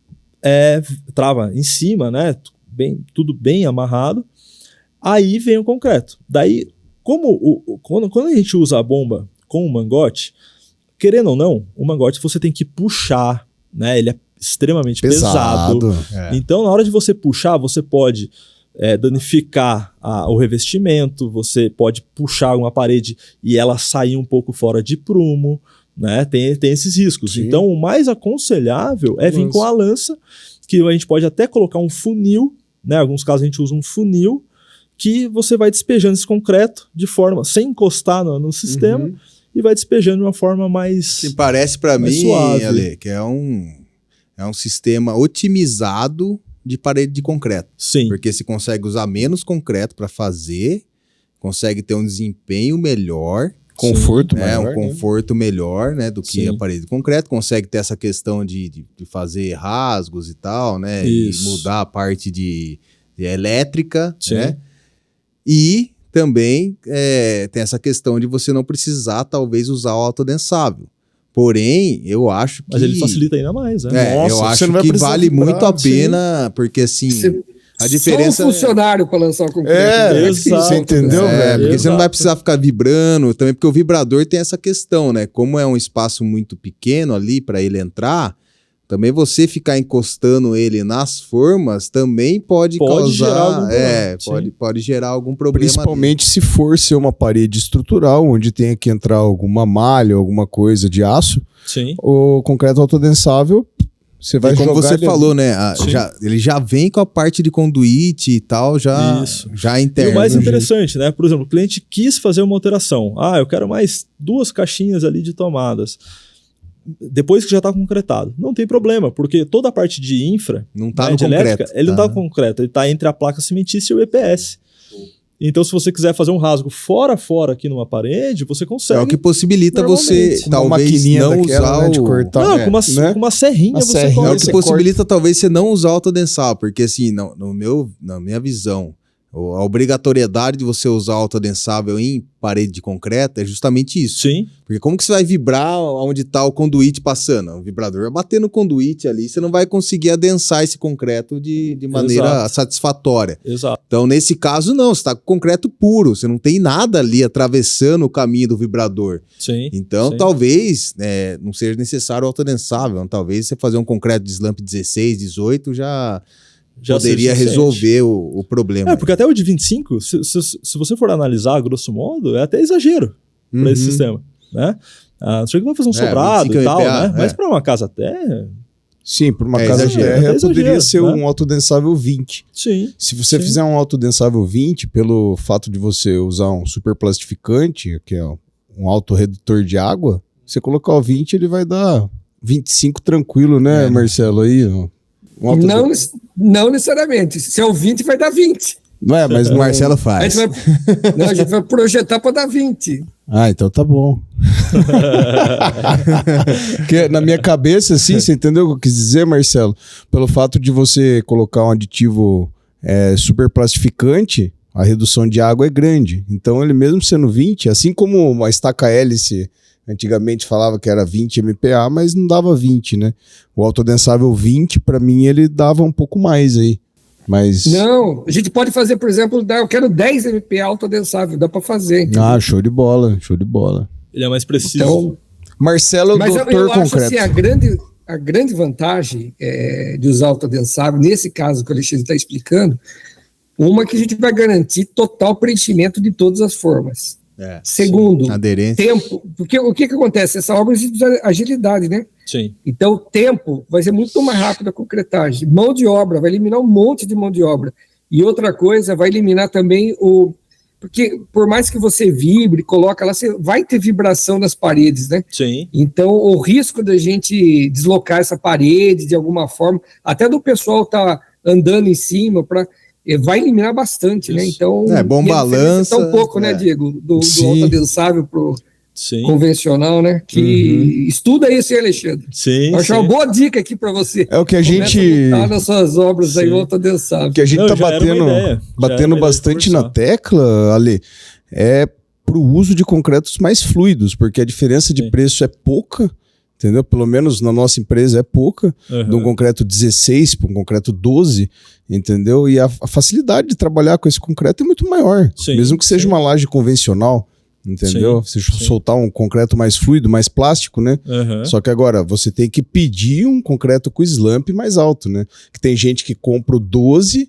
trava em cima, né? Tudo bem amarrado. Aí vem o concreto. Daí, quando a gente usa a bomba com o mangote, querendo ou não, o mangote você tem que puxar, né? Ele é extremamente pesado. Então, na hora de você puxar, você pode danificar o revestimento, você pode puxar uma parede e ela sair um pouco fora de prumo, né? Tem esses riscos. Sim. Então, o mais aconselhável é vir com a lança, que a gente pode até colocar um funil, né? Em alguns casos a gente usa um funil, que você vai despejando esse concreto de forma, sem encostar no sistema, e vai despejando de uma forma mais que parece para mim, suave. Ale, que é um sistema otimizado de parede de concreto. Sim. Porque você consegue usar menos concreto para fazer, consegue ter um desempenho melhor, conforto maior, um conforto melhor, né, do que Sim. a parede de concreto, consegue ter essa questão de fazer rasgos e tal, né, Isso. e mudar a parte de elétrica, Sim. né, e também tem essa questão de você não precisar, talvez, usar o autodensável. Porém, eu acho que... Mas ele facilita ainda mais, né? Nossa, eu você acho não vai que precisar vale vibrar, muito a pena, porque assim, a diferença... Só um funcionário para lançar o concreto. exato. Você entendeu, velho? Porque você não vai Exato. precisar ficar vibrando, também porque o vibrador tem essa questão, né? Como é um espaço muito pequeno ali para ele entrar, também você ficar encostando ele nas formas também pode causar... gerar algum problema. Pode gerar algum problema. Principalmente se for ser uma parede estrutural, onde tenha que entrar alguma malha, alguma coisa de aço, Sim. o concreto autodensável, Você vai E como jogar você ele- falou, né? Sim. Ele já vem com a parte de conduíte e tal, já E interno. o mais interessante, né? Por exemplo, o cliente quis fazer uma alteração. Eu quero mais 2 caixinhas ali de tomadas. Depois que já está concretado. Não tem problema, porque toda a parte de infra, Não tá né, no de concreto. elétrica, ele não está no concreto, ele está entre a placa cimentícia e o EPS. Então, se você quiser fazer um rasgo fora aqui numa parede, você consegue. É o que possibilita normalmente. você Com uma talvez maquininha não daquela, usar né, de o... cortar. Não, É, com uma, né? com uma serrinha Uma você serrinha. É o corta. que Você possibilita talvez você não usar o autoadensável, porque assim, na minha visão, a obrigatoriedade de você usar o autoadensável em parede de concreto é justamente isso. Sim, Porque como que você vai vibrar onde está o conduíte passando? O vibrador vai bater no conduíte ali, você não vai conseguir adensar esse concreto de maneira Exato. satisfatória. exato. Então, nesse caso, não, você está com concreto puro, você não tem nada ali atravessando o caminho do vibrador. Sim. Então, sim. talvez não seja necessário o autoadensável. Talvez você fazer um concreto de slump 16, 18 já poderia seja suficiente. resolver o problema. Porque até o de 25, se você for analisar, grosso modo, é até exagero para esse Uhum. sistema, né? Não sei que vai fazer um 25 sobrado e tal, MPa, né? Mas para uma casa até, Sim, por uma É casa exagero. térrea É poderia exagero, ser né? um autodensável 20. sim. Se você Sim. fizer um autodensável 20, pelo fato de você usar um superplastificante, que é um autorredutor de água, você colocar o 20, ele vai dar 25 tranquilo, né, Marcelo? Aí, ó. Não necessariamente. Se é o 20, vai dar 20. Não é, mas O não... Marcelo A faz. gente a gente vai projetar para dar 20. Ah, então tá bom. Porque na minha cabeça, assim, você entendeu o que eu quis dizer, Marcelo? Pelo fato de você colocar um aditivo super plastificante, a redução de água é grande. Então, ele mesmo sendo 20, assim como uma estaca hélice antigamente falava que era 20 MPa, mas não dava 20, né? O autodensável 20, para mim, ele dava um pouco mais aí. Mas... Não, a gente pode fazer, por exemplo, eu quero 10 MPa autodensável, dá para fazer. Entendeu? Ah, show de bola, show de bola. Ele é mais preciso. Então, Marcelo é o mas eu doutor acho concreto. assim, a grande vantagem de usar autodensável, nesse caso que o Alexandre está explicando, uma que a gente vai garantir total preenchimento de todas as formas. Segundo, Aderência. tempo, porque o que acontece? Essa obra exige agilidade, né? Sim. Então, o tempo vai ser muito mais rápido a concretagem. Mão de obra, vai eliminar um monte de mão de obra. E outra coisa, vai eliminar também porque por mais que você vibre, coloca lá, você vai ter vibração nas paredes, né? Sim. Então, o risco da gente deslocar essa parede de alguma forma, até do pessoal estar andando em cima, vai eliminar bastante, né? Isso. Então, Bom e a diferença balança, é tão pouco, né, Diego? Do autodensável pro Sim. convencional, né? Que estuda isso, hein, Alexandre? Sim. Eu acho uma boa dica aqui para você. É o que a Começa gente... a botar nas suas obras aí, Sim. autodensável. que a gente Não, tá já era uma ideia. Já era uma ideia bastante de na conversar. tecla, Ale, é pro uso de concretos mais fluidos, porque a diferença de Sim. preço é pouca, entendeu? Pelo menos na nossa empresa é pouca, de um concreto 16 para um concreto 12, entendeu? E a facilidade de trabalhar com esse concreto é muito maior, Sim, mesmo que seja sim. uma laje convencional, entendeu? Sim, Você sim. soltar um concreto mais fluido, mais plástico, né? Só que agora você tem que pedir um concreto com slump mais alto, né? Que tem gente que compra o 12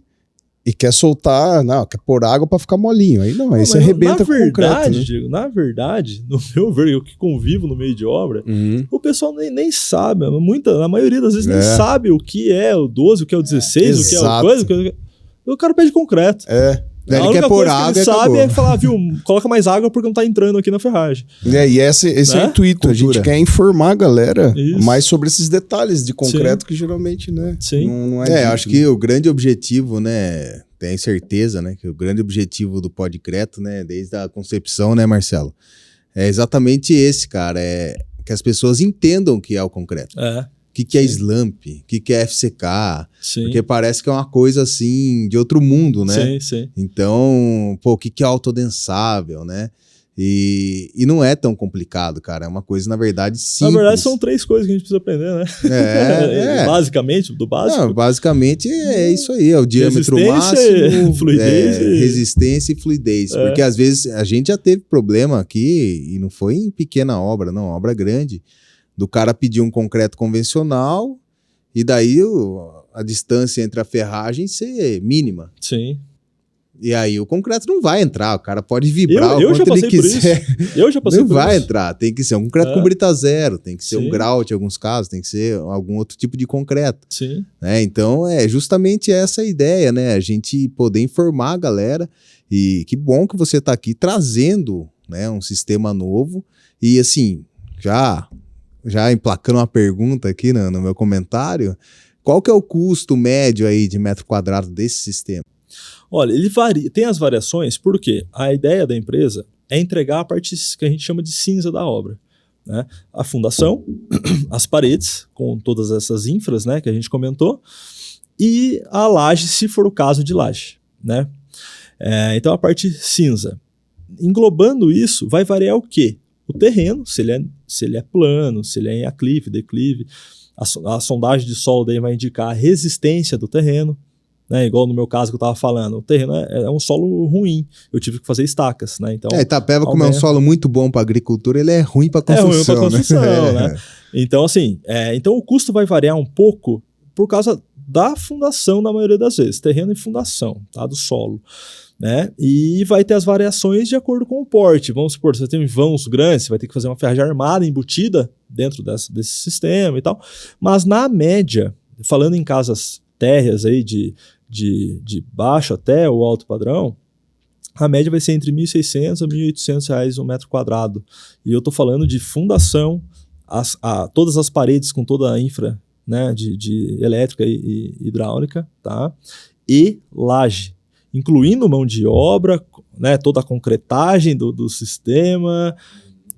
e quer soltar, quer pôr água para ficar molinho. Aí não, aí você arrebenta com o concreto. Né? Diego, na verdade, no meu ver, eu que convivo no meio de obra, o pessoal nem sabe, na maioria das vezes nem sabe o que é o 12, o que é o 16, o que é o coisa. O cara pede concreto. Ele A única quer pôr coisa água que e ele sabe acabou. é falar, viu, coloca mais água porque não tá entrando aqui na ferragem. E esse é o intuito. A gente quer informar a galera mais sobre esses detalhes de concreto que geralmente, né? Sim. Não é dito, acho que o grande objetivo, né? Tenho certeza, né? Que o grande objetivo do Podcreto, né? Desde a concepção, né, Marcelo? É exatamente esse, cara. É que as pessoas entendam o que é o concreto. O que é slump, o que é FCK, porque parece que é uma coisa assim de outro mundo, né? Sim. Então, o que é autodensável, né? E não é tão complicado, cara. É uma coisa, na verdade, simples. Na verdade, são 3 coisas que a gente precisa aprender, né? Basicamente, do básico. Não, basicamente é isso aí, é o diâmetro Resistência, máximo, fluidez resistência e fluidez. Porque às vezes a gente já teve problema aqui, e não foi em pequena obra, não, obra grande, do cara pedir um concreto convencional e daí a distância entre a ferragem ser mínima. Sim. E aí o concreto não vai entrar, o cara pode vibrar Eu o já quanto ele passei por quiser. isso. Eu já passei Não por vai isso. entrar, tem que ser um concreto com brita zero, tem que ser Sim. um grout em alguns casos, tem que ser algum outro tipo de concreto. Sim. Né? Então é justamente essa a ideia, né? A gente poder informar a galera, e que bom que você está aqui trazendo, né, um sistema novo. E assim, já emplacando uma pergunta aqui no meu comentário, qual que é o custo médio aí de metro quadrado desse sistema? Olha, ele varia, tem as variações, porque a ideia da empresa é entregar a parte que a gente chama de cinza da obra, né? A fundação, as paredes, com todas essas infras, né, que a gente comentou, e a laje, se for o caso de laje, né? Então a parte cinza. Englobando isso, vai variar o quê? O terreno, se ele é plano, se ele é em aclive, declive. A sondagem de solo daí vai indicar a resistência do terreno, né? Igual no meu caso que eu estava falando, o terreno é um solo ruim, eu tive que fazer estacas, né? Então, Itapeva, como é um solo muito bom para agricultura, ele é ruim para construção. É ruim para construção, né? Então, assim, então o custo vai variar um pouco por causa da fundação, na maioria das vezes, terreno e fundação, tá? Do solo, né? E vai ter as variações de acordo com o porte. Vamos supor, você tem vãos grandes, você vai ter que fazer uma ferragem armada embutida dentro desse sistema e tal. Mas na média, falando em casas térreas aí de baixo até o alto padrão, a média vai ser entre R$ 1.600 a R$ 1.800 um metro quadrado. E eu estou falando de fundação, todas as paredes com toda a infra, né, de elétrica e hidráulica, tá? E laje, incluindo mão de obra, né, toda a concretagem do sistema,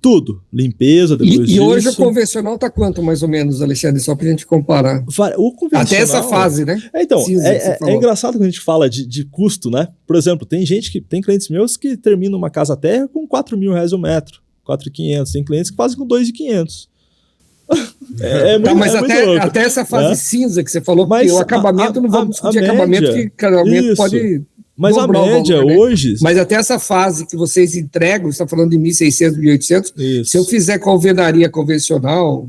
tudo, limpeza depois disso. E hoje o convencional está quanto, mais ou menos, Alexandre? Só para a gente comparar. O convencional, até essa fase, né? Então, é engraçado quando a gente fala de custo, né? Por exemplo, tem clientes meus que terminam uma casa terra com R$4.000 um metro, 4.500. Tem clientes que fazem com 2.500. Mas até essa fase cinza que você falou, porque o acabamento, não vamos discutir acabamento, que acabamento pode... Mas a média valor, né? hoje... Mas até essa fase que vocês entregam, você está falando de 1.600, 1.800, se eu fizer com alvenaria convencional,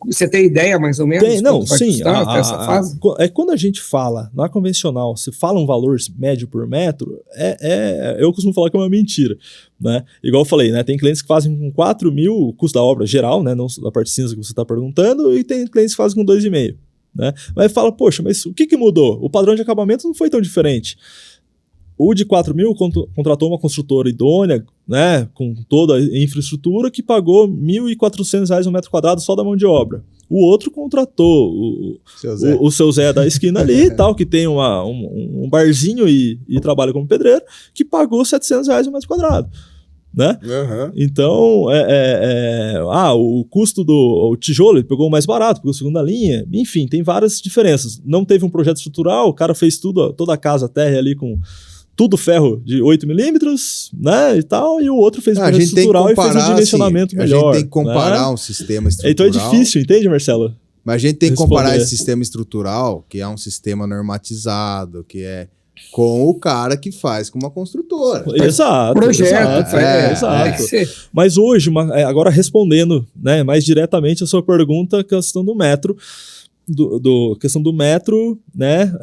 você tem ideia mais ou menos? Não, sim. Até essa fase? Quando a gente fala, na convencional, se fala um valor médio por metro, eu costumo falar que é uma mentira, né? Igual eu falei, né? Tem clientes que fazem com 4.000 o custo da obra geral, né? Não da parte cinza que você está perguntando, e tem clientes que fazem com 2.500, né? Mas fala, poxa, mas o que mudou? O padrão de acabamento não foi tão diferente. O de 4.000 contratou uma construtora idônea, né, com toda a infraestrutura, que pagou R$ 1.400 um metro quadrado só da mão de obra. O outro contratou o seu Zé da esquina ali e tal, que tem um barzinho e trabalha como pedreiro, que pagou R$ 700 um metro quadrado. Né? Uhum. Então, o custo do tijolo, ele pegou o mais barato, pegou a segunda linha, enfim, tem várias diferenças. Não teve um projeto estrutural, o cara fez toda a casa térrea ali com tudo ferro de 8 milímetros, né, e tal, e o outro fez um projeto estrutural e fez um dimensionamento melhor. A gente tem que comparar um sistema estrutural. Então é difícil, entende, Marcelo? Mas a gente tem que comparar esse sistema estrutural, que é um sistema normatizado, que é com o cara que faz com uma construtora. Exato. Projeto. Exato. Mas hoje, agora respondendo, né, mais diretamente a sua pergunta, a questão do metro, questão do metro, né,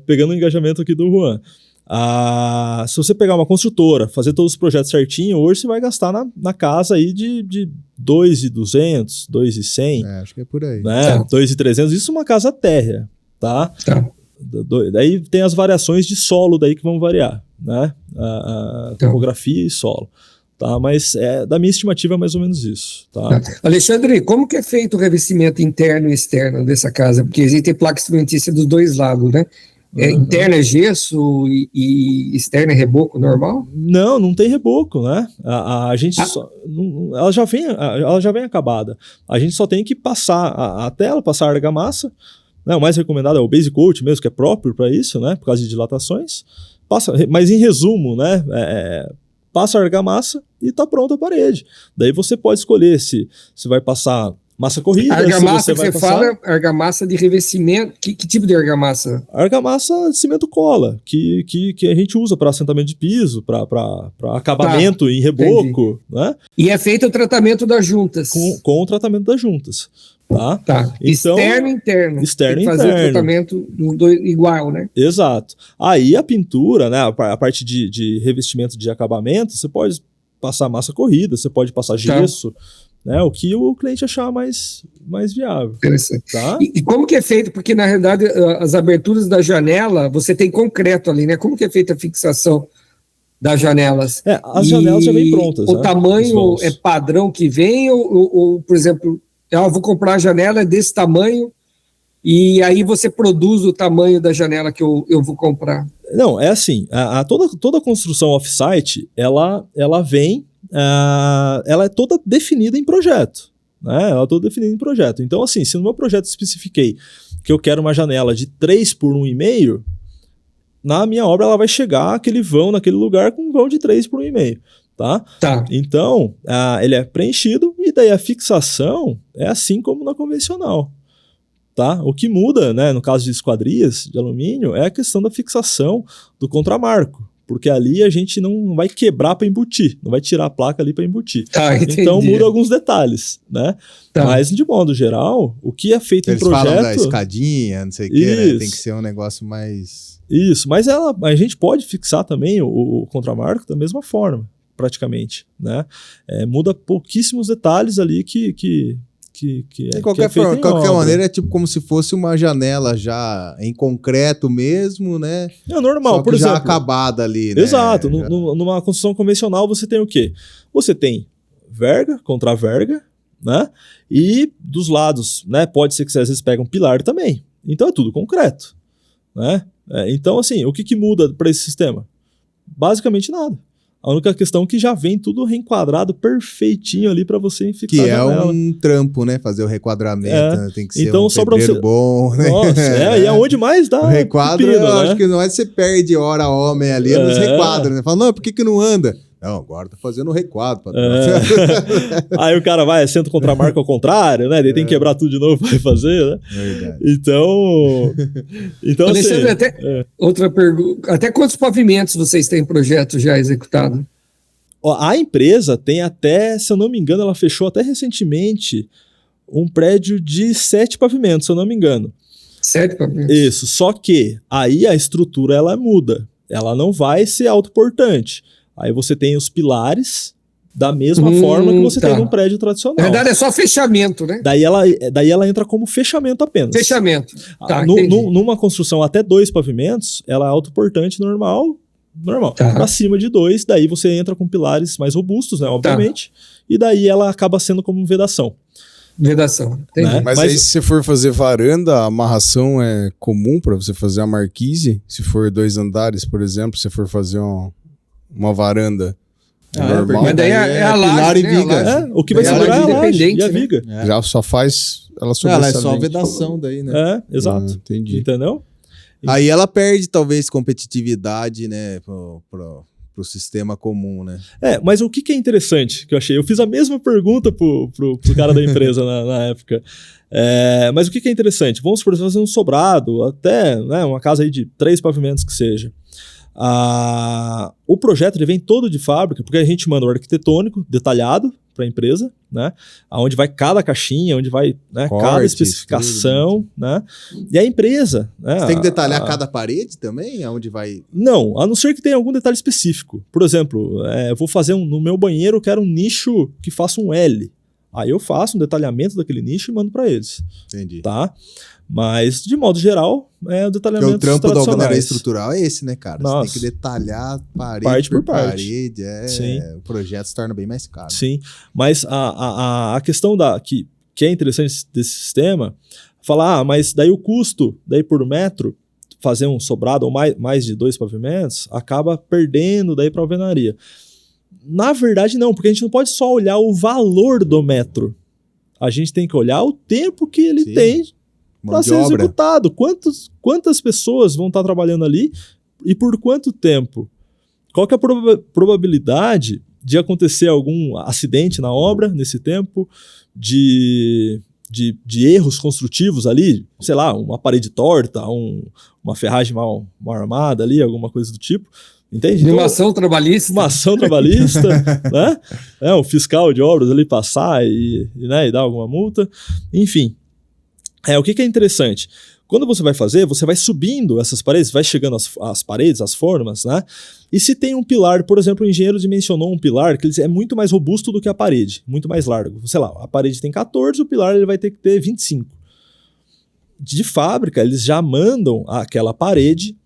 pegando o engajamento aqui do Juan. Se você pegar uma construtora, fazer todos os projetos certinho, hoje você vai gastar na casa aí de 2.200, 2.100. Acho que é por aí. Né? 2.300, isso é uma casa térrea, tá? Daí tem as variações de solo daí que vão variar, né? A topografia e solo. Tá? Mas da minha estimativa é mais ou menos isso. Tá? Alexandre, como que é feito o revestimento interno e externo dessa casa? Porque existem placas cimentícias dos dois lados, né? Interna é gesso e externa é reboco normal? Não tem reboco, né? A gente ela já vem acabada. A gente só tem que passar a tela, passar a argamassa, né? O mais recomendado é o base coat mesmo, que é próprio para isso, né? Por causa de dilatações. Mas em resumo, né? Passa a argamassa e está pronta a parede. Daí você pode escolher se vai passar Massa corrida, A argamassa se que vai você passar, fala é argamassa de revestimento. Que tipo de argamassa? argamassa de cimento cola, que a gente usa para assentamento de piso, para acabamento em reboco, né? E é feito o tratamento das juntas. Com o tratamento das juntas. Tá? Tá. Então, Externo e interno. externo Tem que e fazer interno. o tratamento dos dois igual, né? Exato. Aí a pintura, né, a parte de revestimento de acabamento, você pode passar massa corrida, você pode passar gesso, né, o que o cliente achar mais viável. Interessante. Tá? E como que é feito? Porque, na realidade, as aberturas da janela, você tem concreto ali, né? Como que é feita a fixação das janelas? As janelas já vêm prontas. O né, tamanho é padrão que vem? Ou, por exemplo, eu vou comprar a janela desse tamanho e aí você produz o tamanho da janela que eu vou comprar? Não, é assim, toda a construção off-site, ela vem, ela é toda definida em projeto, né? Ela é toda definida em projeto. Então, assim, se no meu projeto especifiquei que eu quero uma janela de 3 por 1,5, na minha obra ela vai chegar aquele vão naquele lugar com um vão de 3 por 1,5, tá? Tá. Então, ele é preenchido e daí a fixação é assim como na convencional. Tá? O que muda, né, no caso de esquadrias de alumínio, é a questão da fixação do contramarco, porque ali a gente não vai quebrar para embutir, não vai tirar a placa ali para embutir. Tá, entendi. Então muda alguns detalhes, né? Tá. Mas de modo geral, o que é feito Eles em projeto... falam da escadinha, não sei o que, né? Isso. Tem que ser um negócio mais... Isso, mas a gente pode fixar também o contramarco da mesma forma, praticamente, né? Muda pouquíssimos detalhes ali que De qualquer forma, de qualquer maneira, é tipo como se fosse uma janela já em concreto mesmo, né? É normal, Só que por exemplo. já acabada ali, né? Exato. Já... Numa construção convencional, você tem o quê? Você tem verga, contra-verga, né? E dos lados, né? Pode ser que você às vezes pega um pilar também. Então é tudo concreto, né? Então, assim, o que muda para esse sistema? Basicamente nada. A única questão é que já vem tudo reenquadrado perfeitinho ali para você fixar Que a é janela. um trampo, né? Fazer o requadramento, né? Tem que ser então, um só pra pedreiro você... bom, né? Nossa, e é onde mais dá O requadro, pepino, eu né? acho que não é que você perde hora homem ali, é nos requadros, né? Fala, não, por que não anda? Não, agora tá fazendo o requadro. Patrão. Aí o cara vai, senta contra a marca ao contrário, né? Ele tem que quebrar tudo de novo para fazer, né? Verdade. Então Alexandre, assim, outra pergunta. Até quantos pavimentos vocês têm projeto já executado? A empresa tem até, se eu não me engano, ela fechou até recentemente um prédio de 7 pavimentos, se eu não me engano. 7 pavimentos? Isso, só que aí a estrutura ela muda. Ela não vai ser autoportante. Aí você tem os pilares da mesma forma que você tem num prédio tradicional. Na verdade é só fechamento, né? Daí ela entra como fechamento apenas. Fechamento. Tá, Numa construção até 2 pavimentos, ela é autoportante normal. Tá. Para cima de 2, daí você entra com pilares mais robustos, né, obviamente, e daí ela acaba sendo como vedação. Vedação, entendi. Né? Mas aí se você for fazer varanda, a amarração é comum para você fazer a marquise? Se for 2 andares, por exemplo, se for fazer uma varanda, é normal? Mas daí é a pilar laje, e né? viga. O que vai É a segurar é a laje laje e a independente, né? viga. Já só faz ela Ela é sobressalente. só vedação daí, né? Exato. Entendi. Entendeu? Aí ela perde, talvez, competitividade, né, pro sistema comum, né? Mas o que é interessante que eu achei? Eu fiz a mesma pergunta pro cara da empresa na época. Mas o que é interessante? Vamos supor, fazer um sobrado, até, né, uma casa aí de 3 pavimentos que seja. O projeto ele vem todo de fábrica, porque a gente manda o arquitetônico detalhado para a empresa, né? Onde vai cada caixinha, onde vai, né, cada especificação, né? E a empresa, né? Você tem que detalhar cada parede também? Aonde vai... Não, a não ser que tenha algum detalhe específico. Por exemplo, eu vou fazer no meu banheiro, eu quero um nicho que faça um L. Aí eu faço um detalhamento daquele nicho e mando para eles. Entendi. Tá? Mas, de modo geral, o detalhamento Porque o trampo da alvenaria tradicionais. estrutural é esse, né, cara? Nossa. Você tem que detalhar parede Parte por parede. parte. Sim. O projeto se torna bem mais caro. Sim, mas a questão que é interessante desse sistema, falar, mas daí o custo, daí por metro, fazer um sobrado ou mais de 2 pavimentos, acaba perdendo daí para a alvenaria. Na verdade, não, porque a gente não pode só olhar o valor do metro. A gente tem que olhar o tempo que ele tem para ser executado. Quantas pessoas vão estar trabalhando ali e por quanto tempo? Qual que é a probabilidade de acontecer algum acidente na obra nesse tempo, de de erros construtivos ali, sei lá, uma parede torta, uma ferragem mal armada ali, alguma coisa do tipo, entende? Uma ação trabalhista. Uma ação trabalhista, né? O fiscal de obras ali passar e dar alguma multa, enfim. O que é interessante? Quando você vai fazer, você vai subindo essas paredes, vai chegando as paredes, as formas, né? E se tem um pilar, por exemplo, o engenheiro dimensionou um pilar que é muito mais robusto do que a parede, muito mais largo. Sei lá, a parede tem 14, o pilar ele vai ter que ter 25. De fábrica, eles já mandam aquela parede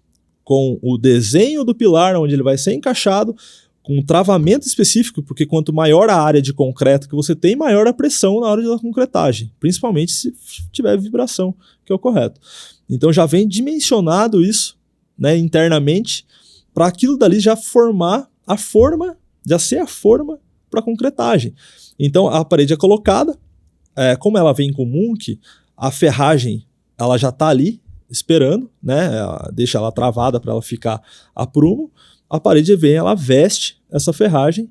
com o desenho do pilar, onde ele vai ser encaixado, com um travamento específico, porque quanto maior a área de concreto que você tem, maior a pressão na hora da concretagem, principalmente se tiver vibração, que é o correto. Então já vem dimensionado isso, né, internamente, para aquilo dali já formar a forma, já ser a forma para concretagem. Então a parede é colocada, como ela vem com o Munch, a ferragem ela já está ali esperando, né, deixa ela travada para ela ficar a prumo. A parede vem, ela veste essa ferragem,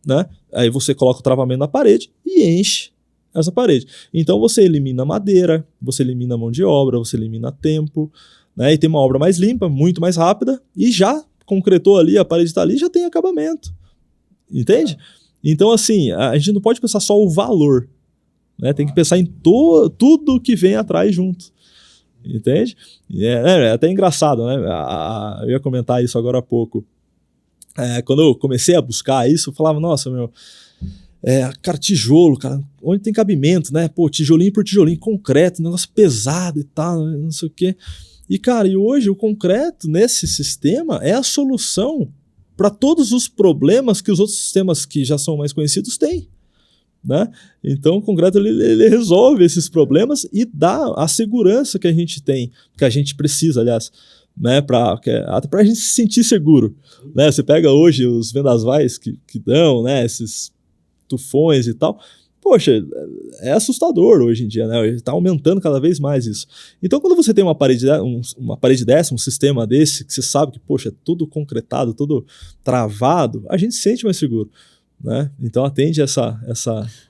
né? Aí você coloca o travamento na parede e enche essa parede. Então você elimina madeira, você elimina mão de obra, você elimina tempo, né? E tem uma obra mais limpa, muito mais rápida, e já concretou ali, a parede está ali, já tem acabamento. Entende? Então, assim, a gente não pode pensar só o valor, né? Tem que pensar em tudo que vem atrás junto. Entende? É até engraçado, né? Eu ia comentar isso agora há pouco. Quando eu comecei a buscar isso, eu falava, nossa, cara, tijolo, cara, onde tem cabimento, né? Pô, tijolinho por tijolinho, concreto, negócio pesado e tal, não sei o quê. E, cara, hoje o concreto nesse sistema é a solução para todos os problemas que os outros sistemas que já são mais conhecidos têm. Né? Então o concreto ele resolve esses problemas e dá a segurança que a gente tem, que a gente precisa, aliás, né, até para a gente se sentir seguro, né? Você pega hoje os vendavais que dão, né, esses tufões e tal, poxa, é assustador hoje em dia, né? Está aumentando cada vez mais isso. Então quando você tem uma parede dessa, um sistema desse, que você sabe que, poxa, é tudo concretado, tudo travado, a gente se sente mais seguro. Né? Então atende essa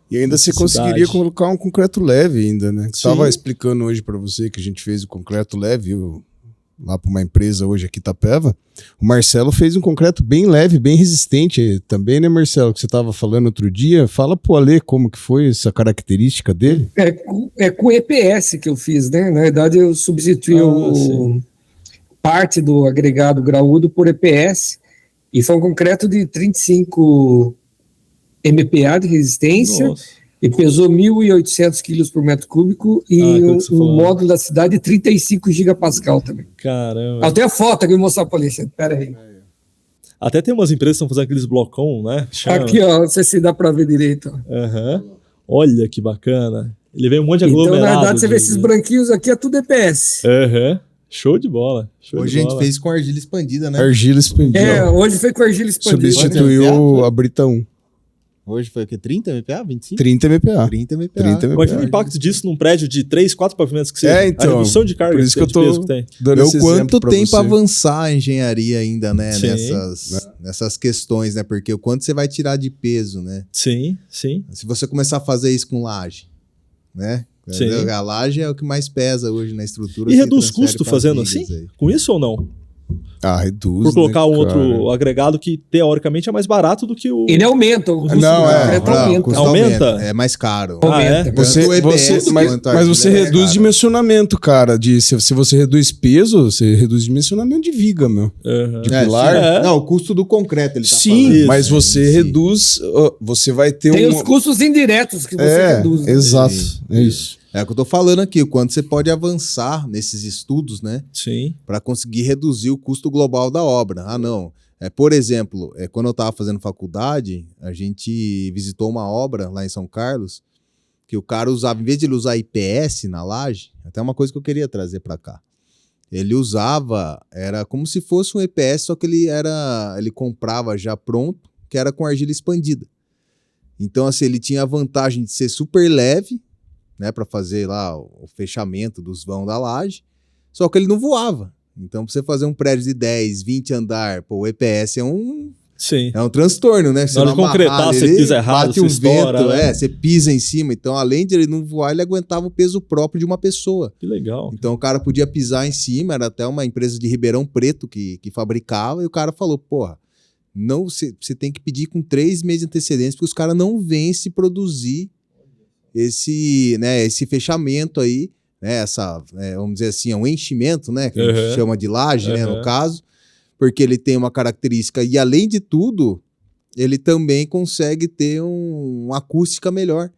e ainda você conseguiria colocar um concreto leve ainda, né? Estava explicando hoje para você que a gente fez o concreto leve lá para uma empresa hoje aqui em Itapeva. O Marcelo fez um concreto bem leve, bem resistente também, né, Marcelo? Que você estava falando outro dia. Fala pro Alê como que foi essa característica dele. É com EPS que eu fiz, né? Na verdade eu substituí parte do agregado graúdo por EPS e foi um concreto de 35 MPa de resistência. Nossa. E pesou 1.800 quilos por metro cúbico e o módulo da cidade 35 gigapascal também. Caramba. Até a foto que eu vou mostrar para o Alexandre, pera aí. Até tem umas empresas que estão fazendo aqueles blocão, né? Aqui, ó, não sei se dá para ver direito. Olha que bacana. Ele vem um monte de aglomerado. Então, na verdade, você vê esses branquinhos aqui, é tudo EPS. Show de bola. Hoje a gente fez com argila expandida, né? Argila expandida. Hoje foi com argila expandida. Substituiu a Brita 1. Hoje foi o quê? 30 MPa? 25? 30 MPa. 30 MPa. Imagina o impacto disso num prédio de 3, 4 pavimentos que seja. Então, a redução de carga, por isso que eu tô peso que tem. Dando esse quanto tempo você. avançar a engenharia ainda, né? Sim. Nessas questões, né? Porque o quanto você vai tirar de peso, né? Sim. Se você começar a fazer isso com laje, né? Sim. A laje é o que mais pesa hoje na estrutura. E reduz custo fazendo assim? Aí. Com isso ou não? Reduz. Por colocar um outro agregado que teoricamente é mais barato do que o. Ele aumenta. O custo aumenta. É mais caro. Mas você reduz dimensionamento, cara. Se você reduz peso, você reduz dimensionamento de viga, meu. De pilar. Não, o custo do concreto. Ele tá falando. Mas você reduz. Você vai ter Tem os custos indiretos que você reduz. Exato. É isso. É o que eu tô falando aqui, o quanto você pode avançar nesses estudos, né? Sim. Para conseguir reduzir o custo global da obra. Por exemplo, quando eu estava fazendo faculdade, a gente visitou uma obra lá em São Carlos, que o cara usava, em vez de ele usar IPS na laje, até uma coisa que eu queria trazer para cá. Ele usava, era como se fosse um EPS, só que ele comprava já pronto, que era com argila expandida. Então, assim, ele tinha a vantagem de ser super leve, né, para fazer lá o fechamento dos vãos da laje, só que ele não voava. Então, para você fazer um prédio de 10, 20 andar, o EPS é um Sim. É um transtorno, né? Você Na hora de não concretar, amarrar você ele, pisa errado, bate você um estoura, vento, né? você pisa em cima. Então, além de ele não voar, ele aguentava o peso próprio de uma pessoa. Que legal. Então, o cara podia pisar em cima, era até uma empresa de Ribeirão Preto que fabricava, e o cara falou, porra, não, você tem que pedir com 3 meses de antecedência, porque os caras não vêm se produzir esse fechamento aí, né, vamos dizer assim, é um enchimento, né, que a gente chama de laje, né, no caso, porque ele tem uma característica, e além de tudo, ele também consegue ter uma acústica melhor,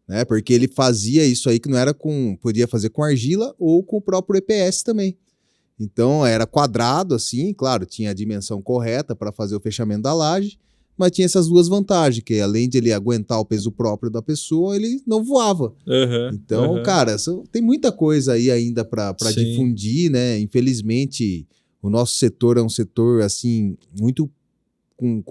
né, porque ele fazia isso aí que não era podia fazer com argila ou com o próprio EPS também. Então era quadrado assim, claro, tinha a dimensão correta para fazer o fechamento da laje, mas tinha essas duas vantagens, que além de ele aguentar o peso próprio da pessoa, ele não voava. Então, cara, tem muita coisa aí ainda para difundir, né? Infelizmente, o nosso setor é um setor, assim, muito com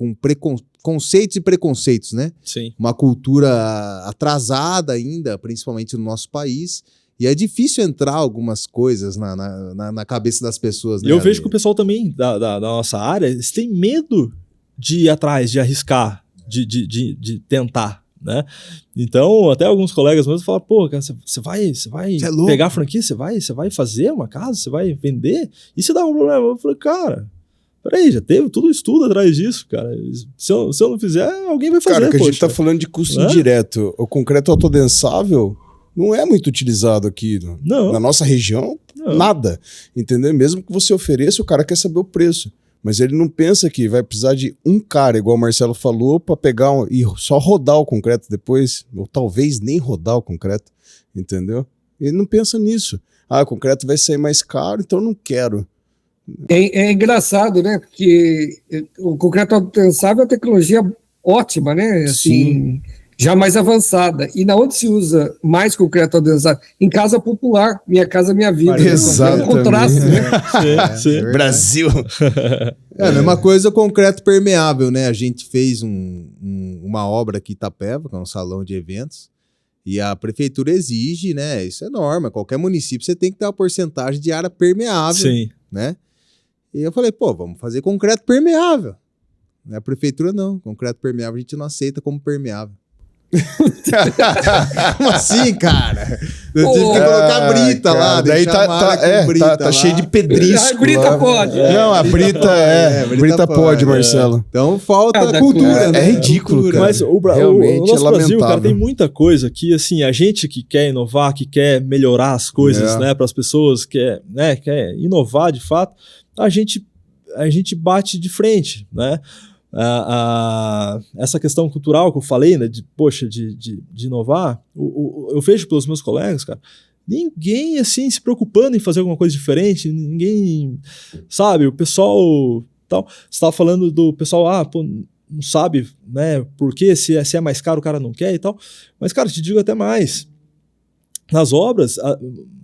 conceitos e preconceitos, né? Sim. Uma cultura atrasada ainda, principalmente no nosso país. E é difícil entrar algumas coisas na cabeça das pessoas, né? E eu vejo que o pessoal também da nossa área, eles têm medo de ir atrás, de arriscar, de tentar, né? Então, até alguns colegas meus falam, pô, cara, você vai pegar a franquia, você vai fazer uma casa, você vai vender? E se dá um problema? Eu falei, cara, peraí, já teve todo o estudo atrás disso, cara. Se eu não fizer, alguém vai fazer, cara, que a gente tá falando de custo indireto. O concreto autodensável não é muito utilizado aqui na nossa região, nada, entendeu? Mesmo que você ofereça, o cara quer saber o preço. Mas ele não pensa que vai precisar de um cara, igual o Marcelo falou, para pegar e só rodar o concreto depois, ou talvez nem rodar o concreto, entendeu? Ele não pensa nisso. O concreto vai sair mais caro, então eu não quero. É engraçado, né? Porque o concreto autodensável é uma tecnologia ótima, né? Assim, já mais avançada. E na onde se usa mais concreto autodensável? Em casa popular. Minha casa, minha vida. Exatamente. É um contraste, né? Sim. Brasil. A mesma coisa concreto permeável, né? A gente fez uma obra aqui em Itapeva, que é um salão de eventos, e a prefeitura exige, né? Isso é norma. Qualquer município você tem que ter uma porcentagem de área permeável, né? E eu falei, pô, vamos fazer concreto permeável. A prefeitura não. Concreto permeável a gente não aceita como permeável. Como assim, cara? Eu tive que colocar a brita lá. Daí tá cheio de pedrisco. A brita pode. Não, a brita pode, Marcelo. Então falta cultura, né? É ridículo, cara. Mas o nosso Brasil, cara, tem muita coisa que, assim, a gente que quer inovar, que quer melhorar as coisas, né, para as pessoas, quer inovar de fato, a gente bate de frente, né? Essa questão cultural que eu falei, né, de inovar, eu vejo pelos meus colegas, cara, ninguém assim se preocupando em fazer alguma coisa diferente, ninguém, sabe, o pessoal tal, você estava falando do pessoal, não sabe, né, por quê, se é mais caro o cara não quer e tal, mas, cara, te digo até mais, nas obras,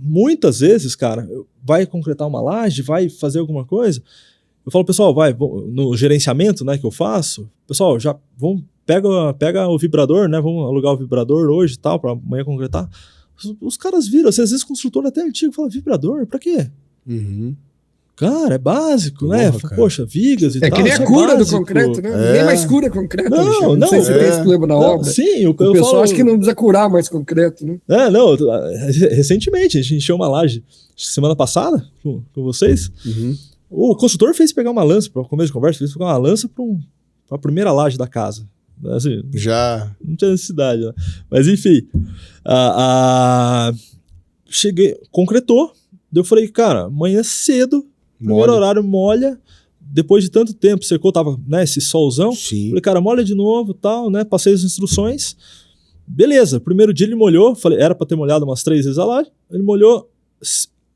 muitas vezes, cara, vai concretar uma laje, vai fazer alguma coisa, eu falo, pessoal, no gerenciamento, né, que eu faço, pessoal, já pega o vibrador, né, vamos alugar o vibrador hoje e tal, para amanhã concretar. Os caras viram, às vezes construtor até antigo fala, vibrador, pra quê? Cara, é básico, né? Poxa, vigas e tal. É que nem a cura do concreto, né? Nem mais cura concreto. Não sei se tem esse problema na obra. Sim, o pessoal acha que não precisa curar mais concreto, né? Recentemente, a gente encheu uma laje semana passada com vocês. O consultor fez pegar uma lança, para começo de conversa, fez pegar uma lança para a primeira laje da casa. Assim, já. Não tinha necessidade, né? Mas enfim. Cheguei, concretou. Daí eu falei, cara, amanhã cedo, primeiro horário, molha. Depois de tanto tempo, secou, tava, né, esse solzão. Sim. Falei, cara, molha de novo, tal, né? Passei as instruções. Beleza, primeiro dia ele molhou. Falei, era para ter molhado umas 3 vezes a laje. Ele molhou.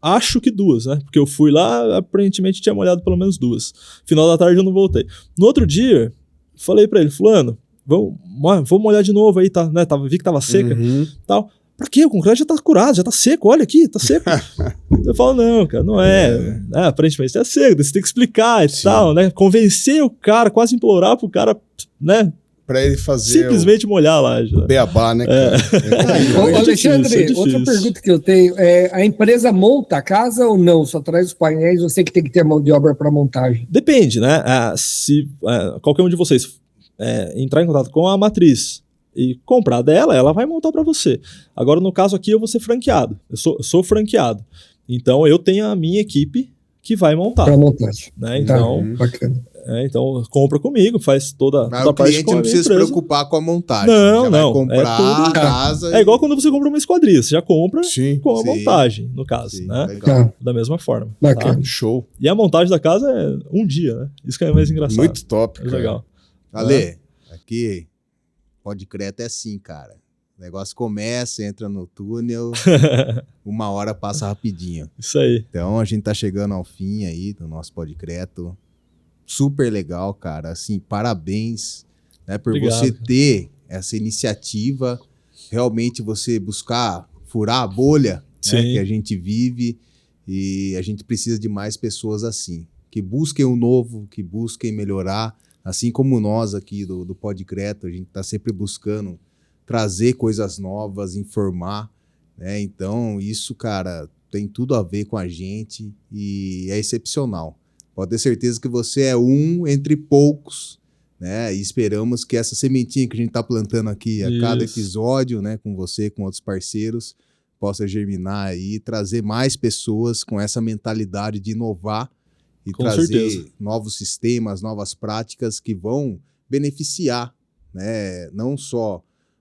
Acho que 2, né? Porque eu fui lá, aparentemente tinha molhado pelo menos 2. Final da tarde eu não voltei. No outro dia, falei pra ele, fulano, vamos molhar de novo aí, tá, né? Vi que tava seca, tal. Pra quê? O concreto já tá curado, já tá seco, olha aqui, tá seco. Eu falo, não, cara, não é. Aparentemente tá seco, você tem que explicar e tal, né? Convencer o cara, quase implorar pro cara, né? pra ele fazer Simplesmente molhar a laje. o beabá, né, cara? Ô, É Alexandre, difícil. outra pergunta que eu tenho a empresa monta a casa ou não? Só traz os painéis, você que tem que ter mão de obra para montagem? Depende, né? Se qualquer um de vocês entrar em contato com a matriz e comprar dela, ela vai montar para você. Agora, no caso aqui, eu vou ser franqueado. Eu sou franqueado. Então, eu tenho a minha equipe que vai montar. Para montagem. Né? Então, bacana. Então, compra comigo, faz toda Mas a o parte cliente com a não minha precisa se empresa. preocupar com a montagem. Não, já não. Vai comprar a casa. É igual quando você compra uma esquadria. Você já compra Sim. com a Sim. montagem, no caso. Sim, Né? legal. Da mesma forma. Bacana. Tá? Show. E a montagem da casa é um dia, né? Isso que é mais engraçado. Muito top, Mais cara. legal. Ale, aqui, Podcreto é assim, cara. O negócio começa, entra no túnel, 1 hora passa rapidinho. Isso aí. Então a gente tá chegando ao fim aí do nosso Podcreto. Super legal, cara. Assim, parabéns, né, por Obrigado. você ter essa iniciativa, realmente você buscar furar a bolha, né, Sim. que a gente vive, e a gente precisa de mais pessoas assim, que busquem o novo, que busquem melhorar, assim como nós aqui do Podcreto, a gente tá sempre buscando trazer coisas novas, informar, né? Então isso, cara, tem tudo a ver com a gente e é excepcional. Pode ter certeza que você é um entre poucos, né? E esperamos que essa sementinha que a gente está plantando aqui a cada Isso. episódio, né, com você, com outros parceiros, possa germinar aí e trazer mais pessoas com essa mentalidade de inovar e Com trazer certeza. novos sistemas, novas práticas que vão beneficiar, né, não só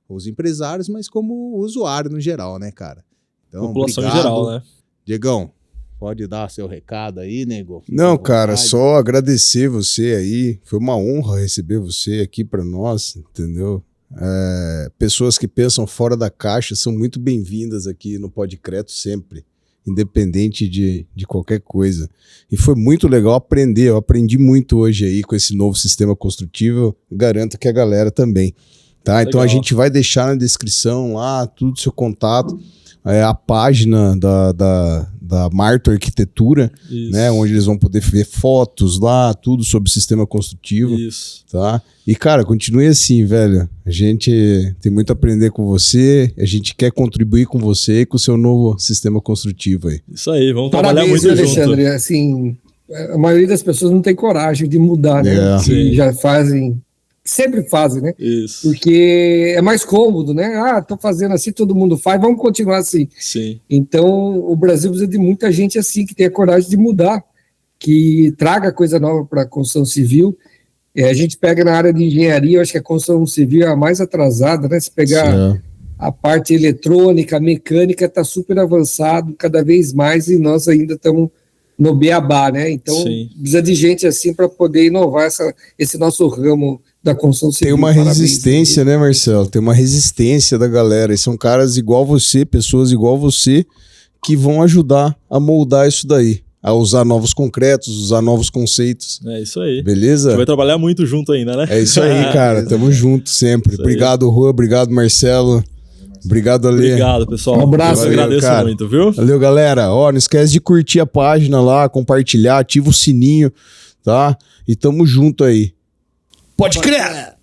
os empresários, mas como o usuário no geral, né, cara? Então, População em obrigado. geral, né? Diegão, pode dar seu recado aí, nego? Fica Não, à cara, vontade. só agradecer você aí. Foi uma honra receber você aqui para nós, entendeu? Pessoas que pensam fora da caixa são muito bem-vindas aqui no Podcreto sempre, independente de qualquer coisa. E foi muito legal aprender. Eu aprendi muito hoje aí com esse novo sistema construtivo. Garanto que a galera também. Tá? Então a Legal. gente vai deixar na descrição lá tudo seu contato, a página da Marto Arquitetura, Isso. né, onde eles vão poder ver fotos lá, tudo sobre o sistema construtivo, Isso. tá? E, cara, continue assim, velho. A gente tem muito a aprender com você, a gente quer contribuir com você e com o seu novo sistema construtivo aí. Isso aí, vamos trabalhar Parabéns, muito Alexandre. junto. Assim, a maioria das pessoas não tem coragem de mudar, né? É. Que Sim. já fazem, sempre fazem, né? Isso. Porque é mais cômodo, né? Ah, tô fazendo assim, todo mundo faz, vamos continuar assim. Sim. Então, o Brasil precisa de muita gente assim, que tenha coragem de mudar, que traga coisa nova para a construção civil. A gente pega na área de engenharia, eu acho que a construção civil é a mais atrasada, né? Se pegar a parte eletrônica, mecânica, está super avançado cada vez mais e nós ainda estamos no beabá, né? Então, Sim. precisa de gente assim para poder inovar esse nosso ramo da construção civil. Tem uma Parabéns. resistência, né, Marcelo? Tem uma resistência da galera. E são caras igual você, pessoas igual você, que vão ajudar a moldar isso daí. A usar novos concretos, usar novos conceitos. É isso aí. A Beleza? gente vai trabalhar muito junto ainda, né? É isso aí, cara. Tamo junto sempre. Isso aí. Obrigado, Rua. Obrigado, Marcelo. Obrigado, Ale. Obrigado, pessoal. Um abraço. Eu agradeço Valeu, cara. muito, viu? Valeu, galera. Ó, não esquece de curtir a página lá, compartilhar, ativa o sininho, tá? E tamo junto aí. Pode crer!